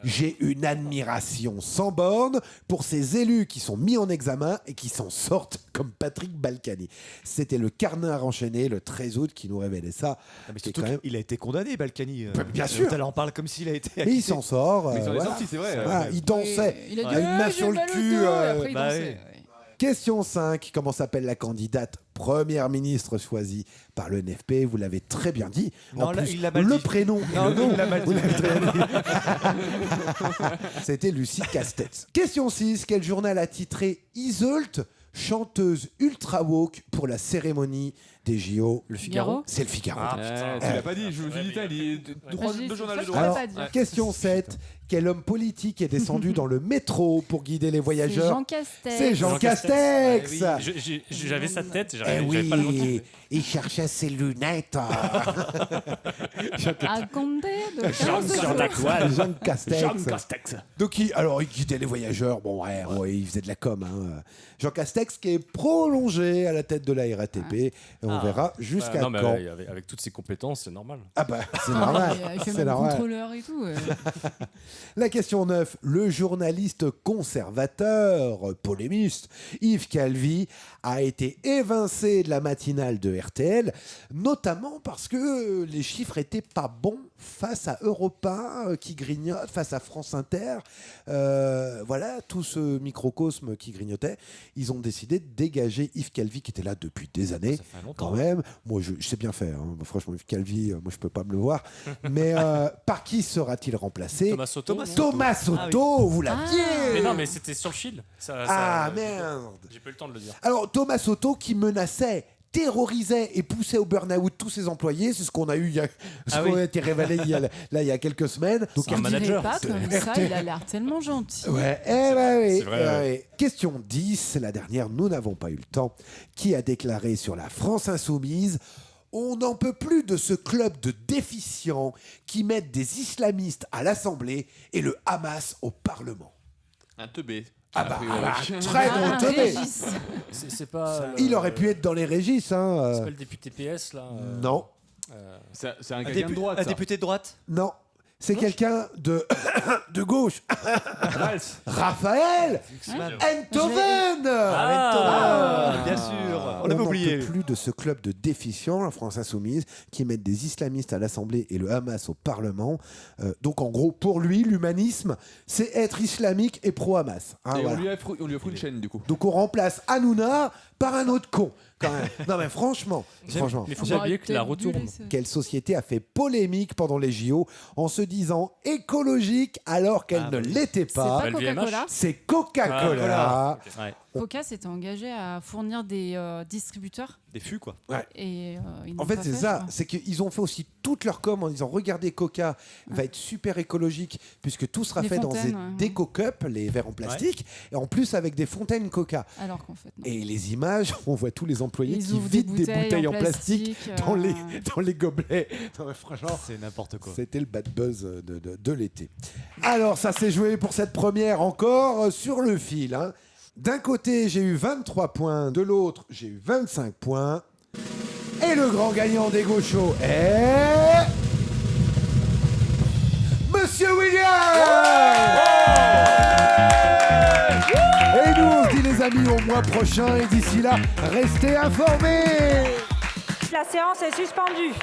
J'ai une admiration sans borne pour ces élus qui sont mis en examen et qui s'en sortent comme Patrick Balkany. C'était le Carnard enchaîné le 13 août qui nous révélait ça. Mais surtout il a été condamné, Balkany. Bien sûr. On en parle comme s'il a été. Mais il s'en sort. Mais il s'en est sorti, c'est vrai. Voilà, il dansait. Il a dit une main sur le cul. et après il dansait. Question 5. Comment s'appelle la candidate première ministre choisie par le NFP? Vous l'avez très bien dit. Non, en là, plus, il l'a mal le dit. prénom et Non, le nom, il l'a mal vous dit. l'avez très bien dit. C'était Lucie Castex. Question 6. Quel journal a titré Iseult, chanteuse ultra woke pour la cérémonie des JO? Le Figaro. C'est le Figaro. Tu l'as pas dit, je vous ai dit, il est deux journaux de droite. Alors, question 7. Quel homme politique est descendu dans le métro pour guider les voyageurs? Jean Castex. C'est Jean Castex. J'avais sa tête, Eh j'avais pas le nom. oui, il cherchait ses lunettes. À Condé de Jean Castex. Donc il guidait les voyageurs. Bon ouais, il faisait de la com. Hein. Jean Castex qui est prolongé à la tête de la RATP. Et on verra jusqu'à non, mais quand. avec toutes ses compétences, c'est normal. Ah bah c'est normal. Il fait C'est même normal. contrôleur et tout. La question 9. Le journaliste conservateur, polémiste, Yves Calvi, a été évincé de la matinale de RTL, notamment parce que les chiffres étaient pas bons face à Europe 1 qui grignote, face à France Inter. Voilà, tout ce microcosme qui grignotait. Ils ont décidé de dégager Yves Calvi, qui était là depuis des années. Ça fait longtemps. Quand même. Moi, je sais bien faire. Hein. Franchement, Yves Calvi, moi, je peux pas me le voir. Mais par qui sera-t-il remplacé? Thomas Soto. Thomas Soto, vous l'aviez. Mais non, mais c'était sur le Shield. Merde. J'ai pas eu le temps de le dire. Alors, Thomas Soto qui menaçait, terrorisait et poussait au burn-out tous ses employés. C'est ce qu'on a eu, qu'on a été révélé il y a quelques semaines. Donc, un manager. Pas comme ça, il a l'air tellement gentil. Ouais, oui. Ouais. Question 10, la dernière, nous n'avons pas eu le temps. Qui a déclaré sur la France Insoumise: on n'en peut plus de ce club de déficients qui mettent des islamistes à l'Assemblée et le Hamas au Parlement. Un teubé. Très bon teubé. C'est pas. Il aurait pu être dans les Régis. Hein. C'est pas le député PS là. Non. C'est un quelqu'un de droite. Un député de droite? Non. C'est quelqu'un de gauche. Raphaël Enthoven. Bien sûr. On l'avait oublié. On n'en peut plus de ce club de déficients, la France Insoumise, qui mettent des islamistes à l'Assemblée et le Hamas au Parlement. Donc en gros, pour lui, l'humanisme, c'est être islamique et pro-Hamas. Hein, Et voilà. on lui offre une chaîne, du coup. Donc on remplace Hanouna par un autre con. Quand même. Non mais franchement. Mais faut pas oublier que la retourne. Quelle société a fait polémique pendant les JO en se disant écologique alors qu'elle ne l'était pas? C'est pas Coca-Cola. C'est Coca-Cola. Coca s'était engagé à fournir des distributeurs. Des fûts, quoi. Ouais. Et ils n'ont En fait, pas c'est je ça. crois. C'est qu'ils ont fait aussi toute leur com en disant regardez, Coca va être super écologique puisque tout sera Les fait dans fontaines, des Coca-Cups, les verres en plastique, et en plus avec des fontaines Coca. Alors qu'en fait, non. Et les images, on voit tous les employés Ils qui ouvrent des vident des bouteilles en plastique dans les gobelets. Non, mais franchement, c'est n'importe quoi. C'était le bad buzz de l'été. Alors, ça s'est joué pour cette première encore sur le fil. Hein. D'un côté, j'ai eu 23 points, de l'autre, j'ai eu 25 points. Et le grand gagnant des gauchos est... Monsieur William. Et nous, on se dit les amis au mois prochain. Et d'ici là, restez informés. La séance est suspendue.